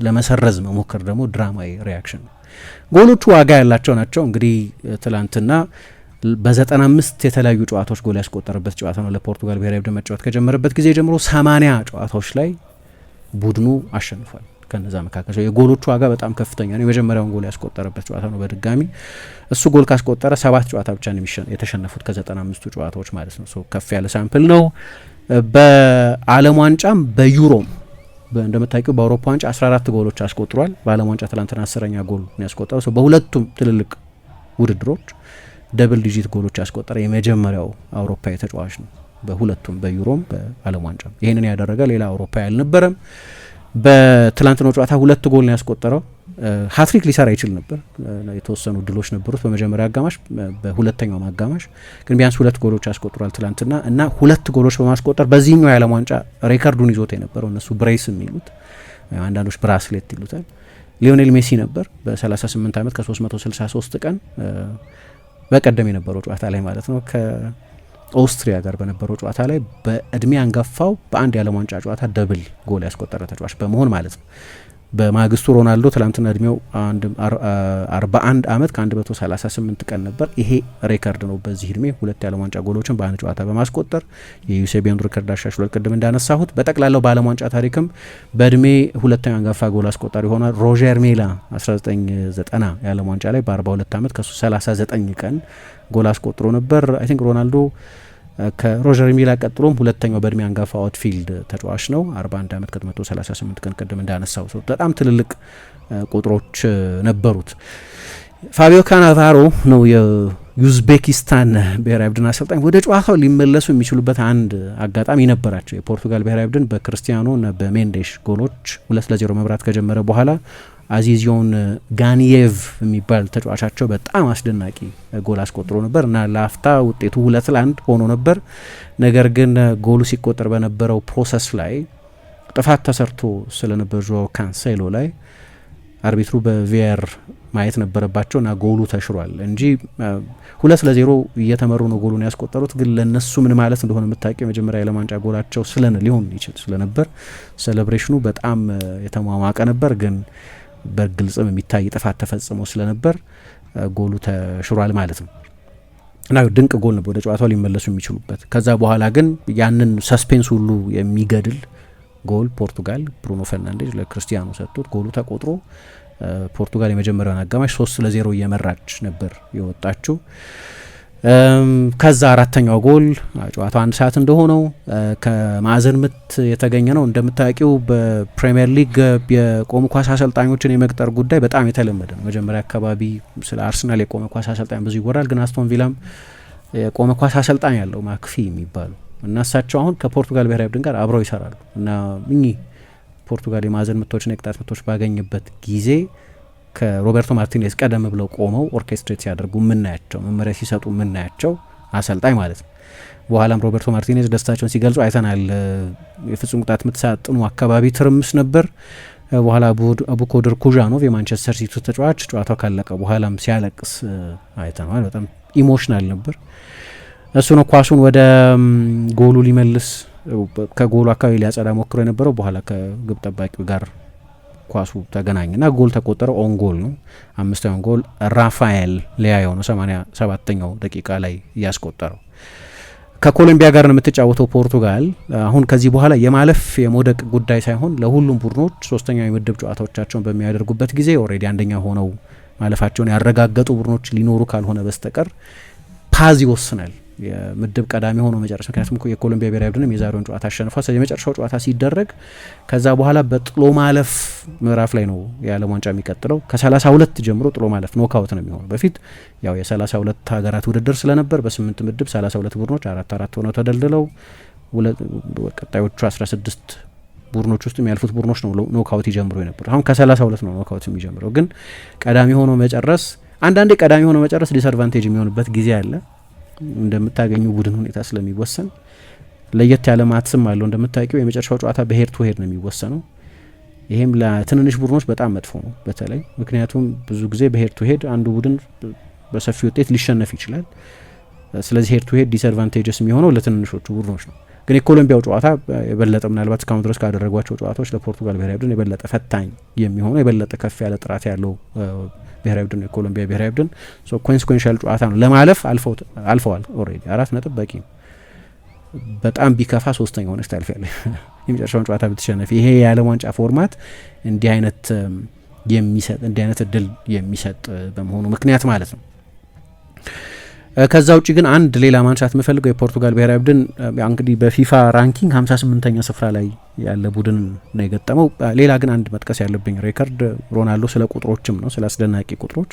ለመሰረዝ መሞከር ደግሞ ድራማዊ ሪያክሽን ነው። ጎሎቹ ዋጋ ያላቸው ናቸው። እንግዲህ ትላንትና በ95 የተለያዩ ጨዋታዎች ጎል ያስቆጠረበት ጨዋታ ነው። ለፖርቱጋል ብሔራዊ ቡድን መጫወት ከጀመረበት ጊዜ ጀምሮ 80 ጨዋታዎች ላይ ቡድኑ አሸንፏል። ከነዛ መካከል የጎሎቹ ዋጋ በጣም ከፍተኛ ነው። የመጀመሪያውን ጎል ያስቆጠረበት ጨዋታ ነው። በድጋሚ እሱ ጎል ካስቆጠረ 7 ጨዋታ ብቻ ነው የተሸነፉት ከ95ቱ ጨዋታዎች ማለት ነው። ከፍ ያለ ሳምፕል ነው። በዓለም ዋንጫም በዩሮም እንደምታውቂው በአውሮፓ ዋንጫ 14 ጎሎች አስቆጥሯል። በዓለም ዋንጫ ትላንትና 10ኛ ጎል ነው ያስቆጠረው። በሁለቱም ትልልቅ ውድድሮች ደብል ዲጂት ጎሎች ያስቆጠረ የመጀመሪያው አውሮፓዊ ተጫዋች ነው። በሁለቱም በዩሮም በዓለም ዋንጫም ይህንን ያደረገ ሌላ አውሮፓዊ አልነበረም። በትላንትናው ጨዋታ 2 ጎል ነው ያስቆጠረው። ሀትሪክ ሊሰራ ይችል ነበር። የተወሰኑ ድሎች ነበሩት በመጀመሪያ አጋማሽ፣ በሁለተኛው አጋማሽ ግን ቢያንስ 2 ጎሎች ያስቆጥሯል ትላንትና እና 2 ጎሎች በማስቆጠር በዚህኛው የዓለም ዋንጫ ሬከርዱን ይዞት የነበረው እነሱ ብሬስ የሚሉት አንዳንዶች ብራስሌት ይሉታል ሊዮኔል ሜሲ ነበር በ38 ዓመት ከ363 ቀን በቀደም የነበረው ጨዋታ ላይ ማለት ነው ከኦስትሪያ ጋር በነበረው ጨዋታ ላይ በእድሜ አንጋፋው በአንድ የዓለም ዋንጫ ጨዋታ ደብል ጎል ያስቆጠረ ተጫዋች በመሆን ማለት ነው። በማግስቱ ሮናልዶ ትላንትና እድሜው 41 ዓመት ከ138 ቀን ነበር። ይሄ ሬከርድ ነው። በዚህ እድሜ 2 የዓለም ዋንጫ ጎሎችን በአንድ ጨዋታ በማስቆጠር የዩሴቢያን ሬከርድ አሻሽሏል። ቅድም እንዳነሳሁት በጠቅላላው በዓለም ዋንጫ ታሪክም በእድሜ ሁለተኛ አንጋፋ ጎል አስቆጣሪ ሆኗል። ሮጀር ሜላ 1990 የዓለም ዋንጫ ላይ በ42 ዓመት ከ39 ቀን ጎል አስቆጥሮ ነበር። አይ ቲንክ ሮናልዶ ከሮጀር ሚላ ቀጥሎም ሁለተኛው በእድሜ አንጋፋ አውትፊልድ ተጫዋች ነው። 41 ዓመት ከ138 ቀን ቅድም እንዳነሳው ሰው በጣም ትልልቅ ቁጥሮች ነበሩት። ፋቢዮ ካናቫሮ ነው የዩዝቤኪስታን ብሔራዊ ቡድን አሰልጣኝ። ወደ ጨዋታው ሊመለሱ የሚችሉበት አንድ አጋጣሚ ነበራቸው። የፖርቱጋል ብሔራዊ ቡድን በክርስቲያኖ እና በሜንዴሽ ጎሎች 2-0 መምራት ከጀመረ በኋላ አዚዚዮን ጋኒየቭ የሚባል ተጫዋቻቸው በጣም አስደናቂ ጎል አስቆጥሮ ነበር እና ለአፍታ ውጤቱ 2-1 ሆኖ ነበር። ነገር ግን ጎሉ ሲቆጠር በነበረው ፕሮሰስ ላይ ጥፋት ተሰርቶ ስለነበር ጆ ካንሴሎ ላይ አርቢትሩ በቪአር ማየት ነበረባቸው እና ጎሉ ተሽሯል እንጂ 2-0 እየተመሩ ነው ጎሉን ያስቆጠሩት። ግን ለነሱ ምን ማለት እንደሆነ የምታውቂው የመጀመሪያ የዓለም ዋንጫ ጎላቸው ሊሆን ይችል ስለነበር ሴሌብሬሽኑ በጣም የተሟሟቀ ነበር። ግን በግልጽም የሚታይ ጥፋት ተፈጽሞ ስለነበር ጎሉ ተሽሯል ማለት ነው እና ድንቅ ጎል ነበር ወደ ጨዋታው ሊመለሱ የሚችሉበት። ከዛ በኋላ ግን ያንን ሰስፔንስ ሁሉ የሚገድል ጎል ፖርቱጋል ብሩኖ ፈርናንዴዝ ለክርስቲያኖ ሰጥቶት ጎሉ ተቆጥሮ ፖርቱጋል የመጀመሪያውን አጋማሽ 3-0 እየመራች ነበር የወጣችው። ከዛ አራተኛው ጎል ጨዋታው 1 ሰዓት እንደሆነው ከማዕዘን ምት የተገኘ ነው። እንደምታውቂው በፕሪሚየር ሊግ የቆመ ኳስ አሰልጣኞችን የመቅጠር ጉዳይ በጣም የተለመደ ነው። መጀመሪያ አካባቢ ስለ አርሰናል የቆመ ኳስ አሰልጣኝ ብዙ ይወራል። ግን አስቶን ቪላም የቆመ ኳስ አሰልጣኝ ያለው ማክፊ የሚባሉ እና እሳቸው አሁን ከፖርቱጋል ብሔራዊ ቡድን ጋር አብረው ይሰራሉ እና እኚህ ፖርቱጋል የማዕዘን ምቶችና የቅጣት ምቶች ባገኝበት ጊዜ ከሮቤርቶ ማርቲኔዝ ቀደም ብለው ቆመው ኦርኬስትሬት ሲያደርጉ ምናያቸው፣ መመሪያ ሲሰጡ ምናያቸው አሰልጣኝ ማለት ነው። በኋላም ሮቤርቶ ማርቲኔዝ ደስታቸውን ሲገልጹ አይተናል። የፍጹም ቅጣት ምት ሳጥኑ አካባቢ ትርምስ ነበር። በኋላ አቡኮድር ኩዣኖቭ የማንቸስተር ሲቲ ተጫዋች ጨዋታው ካለቀ በኋላም ሲያለቅስ አይተናል። በጣም ኢሞሽናል ነበር። እሱ ነው ኳሱን ወደ ጎሉ ሊመልስ ከጎሉ አካባቢ ሊያጸዳ ሞክሮ የነበረው። በኋላ ከግብ ጠባቂው ጋር ኳሱ ተገናኝና ጎል ተቆጠረ። ኦን ጎል ነው። 5ኛው ጎል ራፋኤል ሊያዮ ነው 87ኛው ደቂቃ ላይ ያስቆጠረው። ከኮሎምቢያ ጋር ነው የምትጫወተው ፖርቱጋል። አሁን ከዚህ በኋላ የማለፍ የመውደቅ ጉዳይ ሳይሆን ለሁሉም ቡድኖች ሶስተኛው የምድብ ጨዋታዎቻቸውን በሚያደርጉበት ጊዜ ኦልሬዲ አንደኛ ሆነው ማለፋቸውን ያረጋገጡ ቡድኖች ሊኖሩ ካልሆነ በስተቀር ፓዝ ይወስናል የምድብ ቀዳሚ ሆኖ መጨረሻ። ምክንያቱም የኮሎምቢያ ብሔራዊ ቡድንም የዛሬውን ጨዋታ አሸንፏል። ስለዚህ የመጨረሻው ጨዋታ ሲደረግ ከዛ በኋላ በጥሎ ማለፍ ምዕራፍ ላይ ነው የዓለም ዋንጫ የሚቀጥለው። ከ32 ጀምሮ ጥሎ ማለፍ ኖካውት ነው የሚሆነው። በፊት ያው የ32 ሀገራት ውድድር ስለነበር በ8 ምድብ 32 ቡድኖች 4-4 ሆነው ተደልድለው ቀጣዮቹ 16 ቡድኖች ውስጥ የሚያልፉት ቡድኖች ነው ኖካውት ይጀምሩ የነበሩ። አሁን ከ32 ነው ኖካውት የሚጀምረው። ግን ቀዳሚ ሆኖ መጨረስ አንዳንዴ ቀዳሚ ሆኖ መጨረስ ዲስአድቫንቴጅ የሚሆንበት ጊዜ አለ እንደምታገኙ ቡድን ሁኔታ ስለሚወሰን። ለየት ያለ ማትስም አለው እንደምታውቂው የመጨረሻው ጨዋታ በሄድ ቱ ሄድ ነው የሚወሰነው። ይሄም ለትንንሽ ቡድኖች በጣም መጥፎ ነው በተለይ ምክንያቱም ብዙ ጊዜ በሄድ ቱ ሄድ አንዱ ቡድን በሰፊ ውጤት ሊሸነፍ ይችላል። ስለዚህ ሄድ ቱ ሄድ ዲስአድቫንቴጅስ የሚሆነው ለትንንሾቹ ቡድኖች ነው። ግን የኮሎምቢያው ጨዋታ የበለጠ ምናልባት እስካሁን ድረስ ካደረጓቸው ጨዋታዎች ለፖርቱጋል ብሔራዊ ቡድን የበለጠ ፈታኝ የሚሆነው የበለጠ ከፍ ያለ ጥራት ያለው ብሔራዊ ቡድን የኮሎምቢያ ብሔራዊ ቡድን ኮንሲኩዌንሻል ጨዋታ ነው። ለማለፍ አልፈዋል ኦልሬዲ 4 ነጥብ በቂ ነው። በጣም ቢከፋ 3ኛ ሆነች ታልፊያለሽ የመጨረሻውን ጨዋታ ብትሸነፍ። ይሄ የዓለም ዋንጫ ፎርማት እንዲህ አይነት እድል የሚሰጥ በመሆኑ ምክንያት ማለት ነው። ከዛ ውጭ ግን አንድ ሌላ ማንሳት የምፈልገው የፖርቱጋል ብሔራዊ ቡድን እንግዲህ በፊፋ ራንኪንግ 58ኛ ስፍራ ላይ ያለ ቡድን ነው የገጠመው። ሌላ ግን አንድ መጥቀስ ያለብኝ ሬከርድ ሮናልዶ ስለ ቁጥሮችም ነው ስለ አስደናቂ ቁጥሮች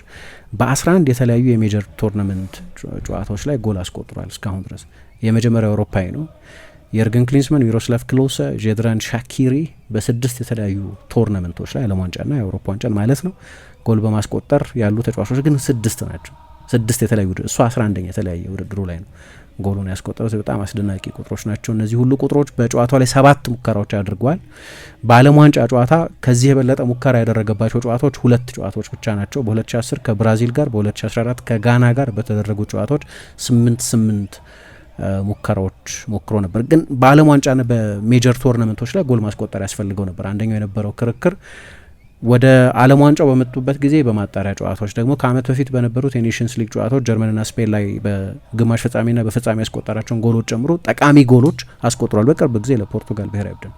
በ11 የተለያዩ የሜጀር ቶርናመንት ጨዋታዎች ላይ ጎል አስቆጥሯል እስካሁን ድረስ። የመጀመሪያው አውሮፓዊ ነው። የርገን ክሊንስመን፣ ሚሮስላቭ ክሎሰ፣ ጄድራን ሻኪሪ በ6 የተለያዩ ቶርናመንቶች ላይ ዓለም ዋንጫና የአውሮፓ ዋንጫን ማለት ነው ጎል በማስቆጠር ያሉ ተጫዋቾች ግን 6 ናቸው። 6 የተለያዩ እሱ 11ኛ የተለያየ ውድድሩ ላይ ነው ጎሉን ያስቆጠሩት። በጣም አስደናቂ ቁጥሮች ናቸው እነዚህ ሁሉ ቁጥሮች። በጨዋታው ላይ 7 ሙከራዎች አድርጓል። በዓለም ዋንጫ ጨዋታ ከዚህ የበለጠ ሙከራ ያደረገባቸው ጨዋታዎች 2 ጨዋታዎች ብቻ ናቸው። በ2010 ከብራዚል ጋር፣ በ2014 ከጋና ጋር በተደረጉ ጨዋታዎች 8 ሙከራዎች ሞክሮ ነበር። ግን በዓለም ዋንጫና በሜጀር ቶርናመንቶች ላይ ጎል ማስቆጠር ያስፈልገው ነበር። አንደኛው የነበረው ክርክር ወደ ዓለም ዋንጫው በመጡበት ጊዜ በማጣሪያ ጨዋታዎች ደግሞ ከዓመት በፊት በነበሩት የኔሽንስ ሊግ ጨዋታዎች ጀርመንና ስፔን ላይ በግማሽ ፍጻሜና በፍጻሜ ያስቆጠራቸውን ጎሎች ጨምሮ ጠቃሚ ጎሎች አስቆጥሯል በቅርብ ጊዜ ለፖርቱጋል ብሔራዊ ቡድን።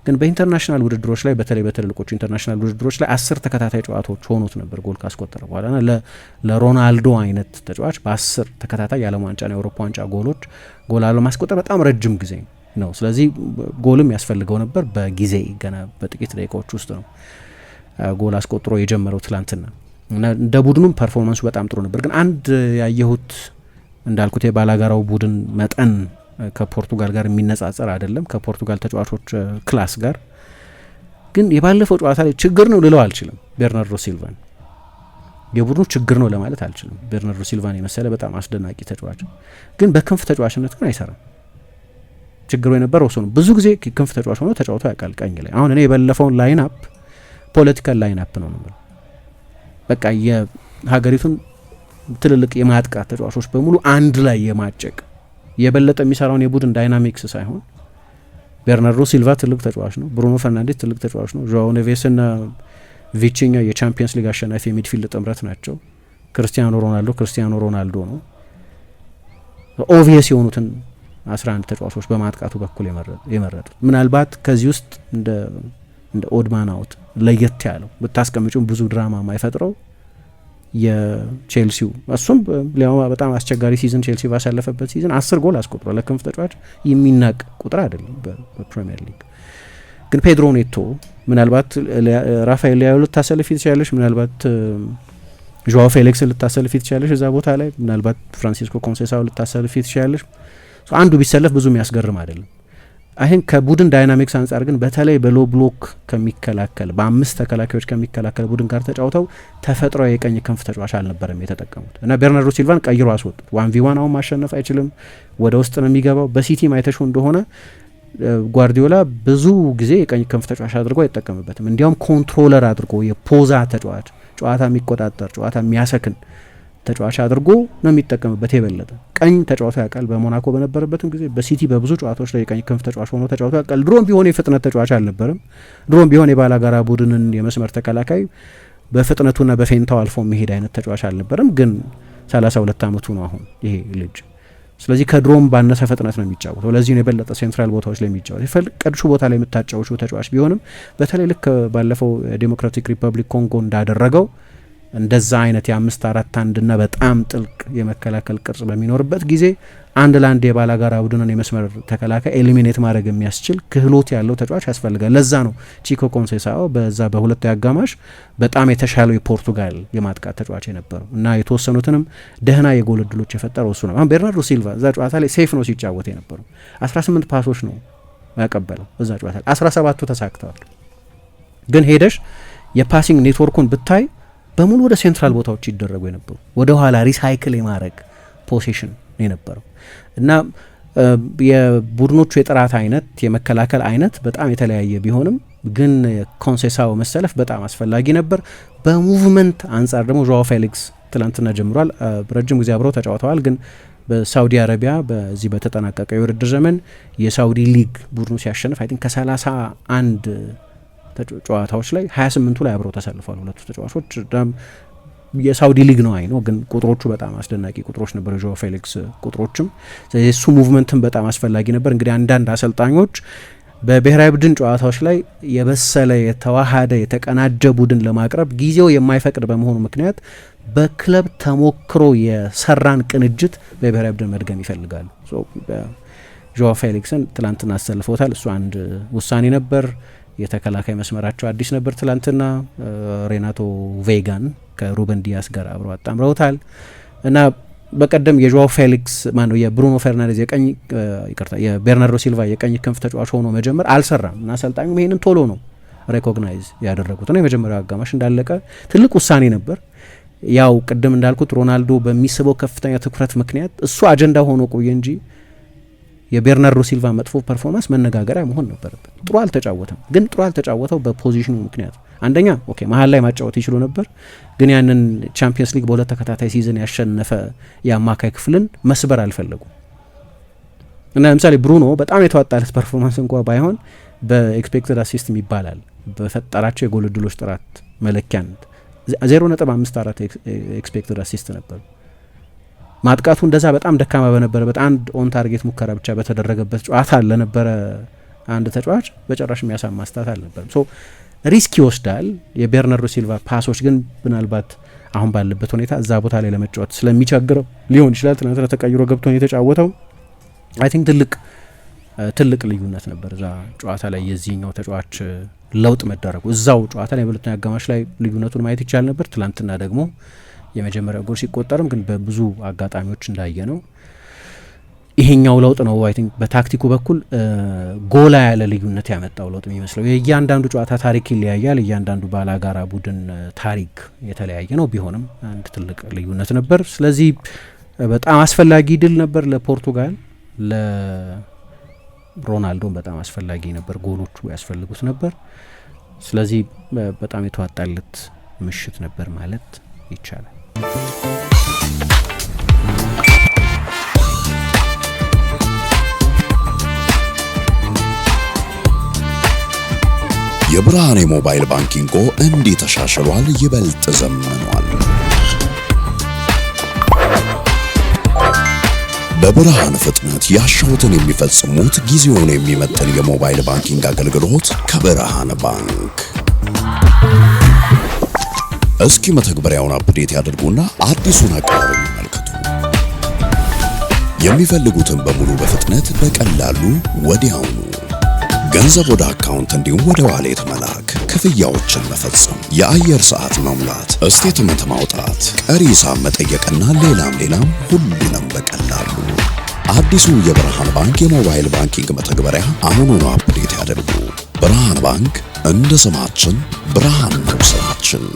ግን በኢንተርናሽናል ውድድሮች ላይ በተለይ በትልልቆቹ ኢንተርናሽናል ውድድሮች ላይ 10 ተከታታይ ጨዋታዎች ሆኖት ነበር ጎል ካስቆጠረ በኋላ ለሮናልዶ አይነት ተጫዋች በ10 ተከታታይ የዓለም ዋንጫና የአውሮፓ ዋንጫ ጎል አለማስቆጠር በጣም ረጅም ጊዜ ነው። ስለዚህ ጎልም ያስፈልገው ነበር። በጊዜ ገና በጥቂት ደቂቃዎች ውስጥ ነው ጎል አስቆጥሮ የጀመረው ትላንትና እና እንደ ቡድኑም ፐርፎርማንሱ በጣም ጥሩ ነበር። ግን አንድ ያየሁት እንዳልኩት የባላጋራው ቡድን መጠን ከፖርቱጋል ጋር የሚነጻጸር አይደለም ከፖርቱጋል ተጫዋቾች ክላስ ጋር። ግን የባለፈው ጨዋታ ላይ ችግር ነው ልለው አልችልም። ቤርናርዶ ሲልቫን የቡድኑ ችግር ነው ለማለት አልችልም። ቤርናርዶ ሲልቫን የመሰለ በጣም አስደናቂ ተጫዋች ግን በክንፍ ተጫዋችነት ግን አይሰራም። ችግሩ የነበረው እሱ ነው። ብዙ ጊዜ ክንፍ ተጫዋች ሆኖ ተጫውቶ ያውቃል ቀኝ ላይ። አሁን እኔ የበለፈውን ላይንአፕ ፖለቲካል ላይንአፕ ነው ነው በቃ የሀገሪቱን ትልልቅ የማጥቃት ተጫዋቾች በሙሉ አንድ ላይ የማጨቅ የበለጠ የሚሰራውን የቡድን ዳይናሚክስ ሳይሆን ቤርናርዶ ሲልቫ ትልቅ ተጫዋች ነው። ብሩኖ ፈርናንዴዝ ትልቅ ተጫዋች ነው። ጆአው ኔቬስና ቪቺኛ የቻምፒየንስ ሊግ አሸናፊ የሚድፊልድ ጥምረት ናቸው። ክርስቲያኖ ሮናልዶ ነው። ኦቪየስ የሆኑትን 11 ተጫዋቾች በማጥቃቱ በኩል የመረጡት ምናልባት ከዚህ ውስጥ እንደ ኦድማን አውት ለየት ያለው ብታስቀምጪው ብዙ ድራማ ማይፈጥረው የቼልሲው እሱም በጣም አስቸጋሪ ሲዝን ቼልሲ ባሳለፈበት ሲዝን 10 ጎል አስቆጥሯል። ለክንፍ ተጫዋች የሚናቅ ቁጥር አይደለም በፕሪሚየር ሊግ። ግን ፔድሮ ኔቶ ምናልባት ራፋኤል ሊያዮ ልታሰልፊ ትችላለሽ፣ ምናልባት ጆአው ፌሊክስ ልታሰልፊ ትችላለሽ እዛ ቦታ ላይ፣ ምናልባት ፍራንሲስኮ ኮንሴሳው ልታሰልፊ ትችላለሽ። አንዱ ቢሰለፍ ብዙ የሚያስገርም አይደለም። አይን ከቡድን ዳይናሚክስ አንጻር ግን በተለይ በሎ ብሎክ ከሚከላከል በ5 ተከላካዮች ከሚከላከል ቡድን ጋር ተጫውተው ተፈጥሯዊ የቀኝ ክንፍ ተጫዋች አልነበረም የተጠቀሙት እና ቤርናርዶ ሲልቫን ቀይሮ አስወጡት። 1v1 አሁን ማሸነፍ አይችልም፣ ወደ ውስጥ ነው የሚገባው። በሲቲ ማይተሹ እንደሆነ ጓርዲዮላ ብዙ ጊዜ የቀኝ ክንፍ ተጫዋች አድርጎ አይጠቀምበትም። እንዲያውም ኮንትሮለር አድርጎ የፖዛ ተጫዋች፣ ጨዋታ የሚቆጣጠር ጨዋታ የሚያሰክን ተጫዋች አድርጎ ነው የሚጠቀምበት። የበለጠ ቀኝ ተጫዋቹ ያውቃል። በሞናኮ በነበረበትም ጊዜ በሲቲ በብዙ ጨዋታዎች ላይ የቀኝ ክንፍ ተጫዋች ሆኖ ተጫዋቹ ያውቃል። ድሮም ቢሆን የፍጥነት ተጫዋች አልነበረም። ድሮም ቢሆን የባላጋራ ቡድንን የመስመር ተከላካይ በፍጥነቱና በፌንታው አልፎ የሚሄድ አይነት ተጫዋች አልነበረም። ግን 32 ዓመቱ ነው አሁን ይሄ ልጅ። ስለዚህ ከድሮም ባነሰ ፍጥነት ነው የሚጫወተው። ለዚህ ነው የበለጠ ሴንትራል ቦታዎች ላይ የሚጫወተው። የፈቀድሹ ቦታ ላይ የምታጫወቹ ተጫዋች ቢሆንም በተለይ ልክ ባለፈው ዴሞክራቲክ ሪፐብሊክ ኮንጎ እንዳደረገው እንደዛ አይነት የ5-4-1 እና በጣም ጥልቅ የመከላከል ቅርጽ በሚኖርበት ጊዜ አንድ ለአንድ የባላጋራ ቡድንን የመስመር ተከላካይ ኤሊሚኔት ማድረግ የሚያስችል ክህሎት ያለው ተጫዋች ያስፈልጋል። ለዛ ነው ቺኮ ኮንሴሳኦ በዛ በሁለተኛው አጋማሽ በጣም የተሻለው የፖርቱጋል የማጥቃት ተጫዋች የነበረው እና የተወሰኑትንም ደህና የጎል እድሎች የፈጠረው እሱ ነው። አሁን ቤርናርዶ ሲልቫ እዛ ጨዋታ ላይ ሴፍ ነው ሲጫወት የነበረው። 18 ፓሶች ነው ያቀበለው እዛ ጨዋታ 17ቱ ተሳክተዋል። ግን ሄደሽ የፓሲንግ ኔትወርኩን ብታይ በሙሉ ወደ ሴንትራል ቦታዎች ይደረጉ የነበሩ ወደ ኋላ ሪሳይክል የማድረግ ፖሴሽን የነበረው እና የቡድኖቹ የጥራት አይነት የመከላከል አይነት በጣም የተለያየ ቢሆንም ግን ኮንሴሳው መሰለፍ በጣም አስፈላጊ ነበር። በሙቭመንት አንጻር ደግሞ ዦአው ፌሊክስ ትላንትና ጀምሯል። ረጅም ጊዜ አብረው ተጫውተዋል። ግን በሳውዲ አረቢያ በዚህ በተጠናቀቀ የውድድር ዘመን የሳውዲ ሊግ ቡድኑ ሲያሸንፍ አይ ቲንክ ከ31 ጨዋታዎች ላይ 28ቱ ላይ አብረው ተሰልፏል ሁለቱ ተጫዋቾች። የሳውዲ ሊግ ነው ነው ግን ቁጥሮቹ በጣም አስደናቂ ቁጥሮች ነበሩ ዦአው ፌሊክስ ቁጥሮችም። የሱ ሙቭመንትም በጣም አስፈላጊ ነበር። እንግዲህ አንዳንድ አሰልጣኞች በብሔራዊ ቡድን ጨዋታዎች ላይ የበሰለ የተዋሃደ የተቀናጀ ቡድን ለማቅረብ ጊዜው የማይፈቅድ በመሆኑ ምክንያት በክለብ ተሞክሮ የሰራን ቅንጅት በብሔራዊ ቡድን መድገም ይፈልጋሉ። ዦአው ፌሊክስን ትላንትና አሰልፈውታል። እሱ አንድ ውሳኔ ነበር። የተከላካይ መስመራቸው አዲስ ነበር። ትላንትና ሬናቶ ቬጋን ከሩበን ዲያስ ጋር አብረው አጣምረውታል እና በቀደም የዦአው ፌሊክስ ማነው የብሩኖ ፈርናንዴዝ የቤርናርዶ ሲልቫ የቀኝ ክንፍ ተጫዋች ሆኖ መጀመር አልሰራም እና አሰልጣኙም ይሄንን ቶሎ ነው ሬኮግናይዝ ያደረጉት ነው። የመጀመሪያው አጋማሽ እንዳለቀ ትልቅ ውሳኔ ነበር። ያው ቅድም እንዳልኩት ሮናልዶ በሚስበው ከፍተኛ ትኩረት ምክንያት እሱ አጀንዳ ሆኖ ቆየ እንጂ የቤርናርዶ ሲልቫ መጥፎ ፐርፎርማንስ መነጋገሪያ መሆን ነበረበት። ጥሩ አልተጫወተም። ግን ጥሩ አልተጫወተው በፖዚሽኑ ምክንያት አንደኛ መሀል ላይ ማጫወት ይችሉ ነበር። ግን ያንን ቻምፒየንስ ሊግ በሁለት ተከታታይ ሲዝን ያሸነፈ የአማካይ ክፍልን መስበር አልፈለጉም እና ለምሳሌ ብሩኖ በጣም የተዋጣለት ፐርፎርማንስ እንኳ ባይሆን በኤክስፔክትድ አሲስት ይባላል በፈጠራቸው የጎል ዕድሎች ጥራት መለኪያነት 0.54 ኤክስፔክትድ አሲስት ነበር። ማጥቃቱ እንደዛ በጣም ደካማ በነበረበት አንድ ኦን ታርጌት ሙከራ ብቻ በተደረገበት ጨዋታ ለነበረ አንድ ተጫዋች በጭራሽ የሚያሳማ ስታት አልነበረም። ሶ ሪስክ ይወስዳል። የቤርናርዶ ሲልቫ ፓሶች ግን ምናልባት አሁን ባለበት ሁኔታ እዛ ቦታ ላይ ለመጫወት ስለሚቸግረው ሊሆን ይችላል ትናንትና ተቀይሮ ገብቶ ነው የተጫወተው። አይ ቲንክ ትልቅ ልዩነት ነበር እዛ ጨዋታ ላይ የዚህኛው ተጫዋች ለውጥ መደረጉ። እዛው ጨዋታ ላይ በሁለተኛ አጋማሽ ላይ ልዩነቱን ማየት ይቻል ነበር። ትናንትና ደግሞ የመጀመሪያው ጎል ሲቆጠርም ግን በብዙ አጋጣሚዎች እንዳየ ነው ይሄኛው ለውጥ ነው። አይ ቲንክ በታክቲኩ በኩል ጎላ ያለ ልዩነት ያመጣው ለውጥ የሚመስለው። የእያንዳንዱ ጨዋታ ታሪክ ይለያያል። እያንዳንዱ ባላጋራ ቡድን ታሪክ የተለያየ ነው። ቢሆንም አንድ ትልቅ ልዩነት ነበር። ስለዚህ በጣም አስፈላጊ ድል ነበር ለፖርቱጋል። ለሮናልዶም በጣም አስፈላጊ ነበር። ጎሎቹ ያስፈልጉት ነበር። ስለዚህ በጣም የተዋጣለት ምሽት ነበር ማለት ይቻላል። የብርሃን የሞባይል ባንኪንጎ እንዲህ ተሻሽሏል፣ ይበልጥ ዘምኗል። በብርሃን ፍጥነት ያሻውትን የሚፈጽሙት ጊዜውን የሚመጥን የሞባይል ባንኪንግ አገልግሎት ከብርሃን ባንክ። እስኪ መተግበሪያውን አፕዴት ያድርጉና አዲሱን አቀራረብ ይመልከቱ። የሚፈልጉትን በሙሉ በፍጥነት በቀላሉ ወዲያውኑ ገንዘብ ወደ አካውንት እንዲሁም ወደ ዋሌት መላክ፣ ክፍያዎችን መፈጸም፣ የአየር ሰዓት መሙላት፣ ስቴትመንት ማውጣት፣ ቀሪ ሂሳብ መጠየቅና ሌላም ሁሉንም በቀላሉ። አዲሱ የብርሃን ባንክ የሞባይል ባንኪንግ መተግበሪያ አሁኑኑ አፕዴት ያድርጉ። ብርሃን ባንክ እንደ ስማችን ብርሃን ነው ስራችን።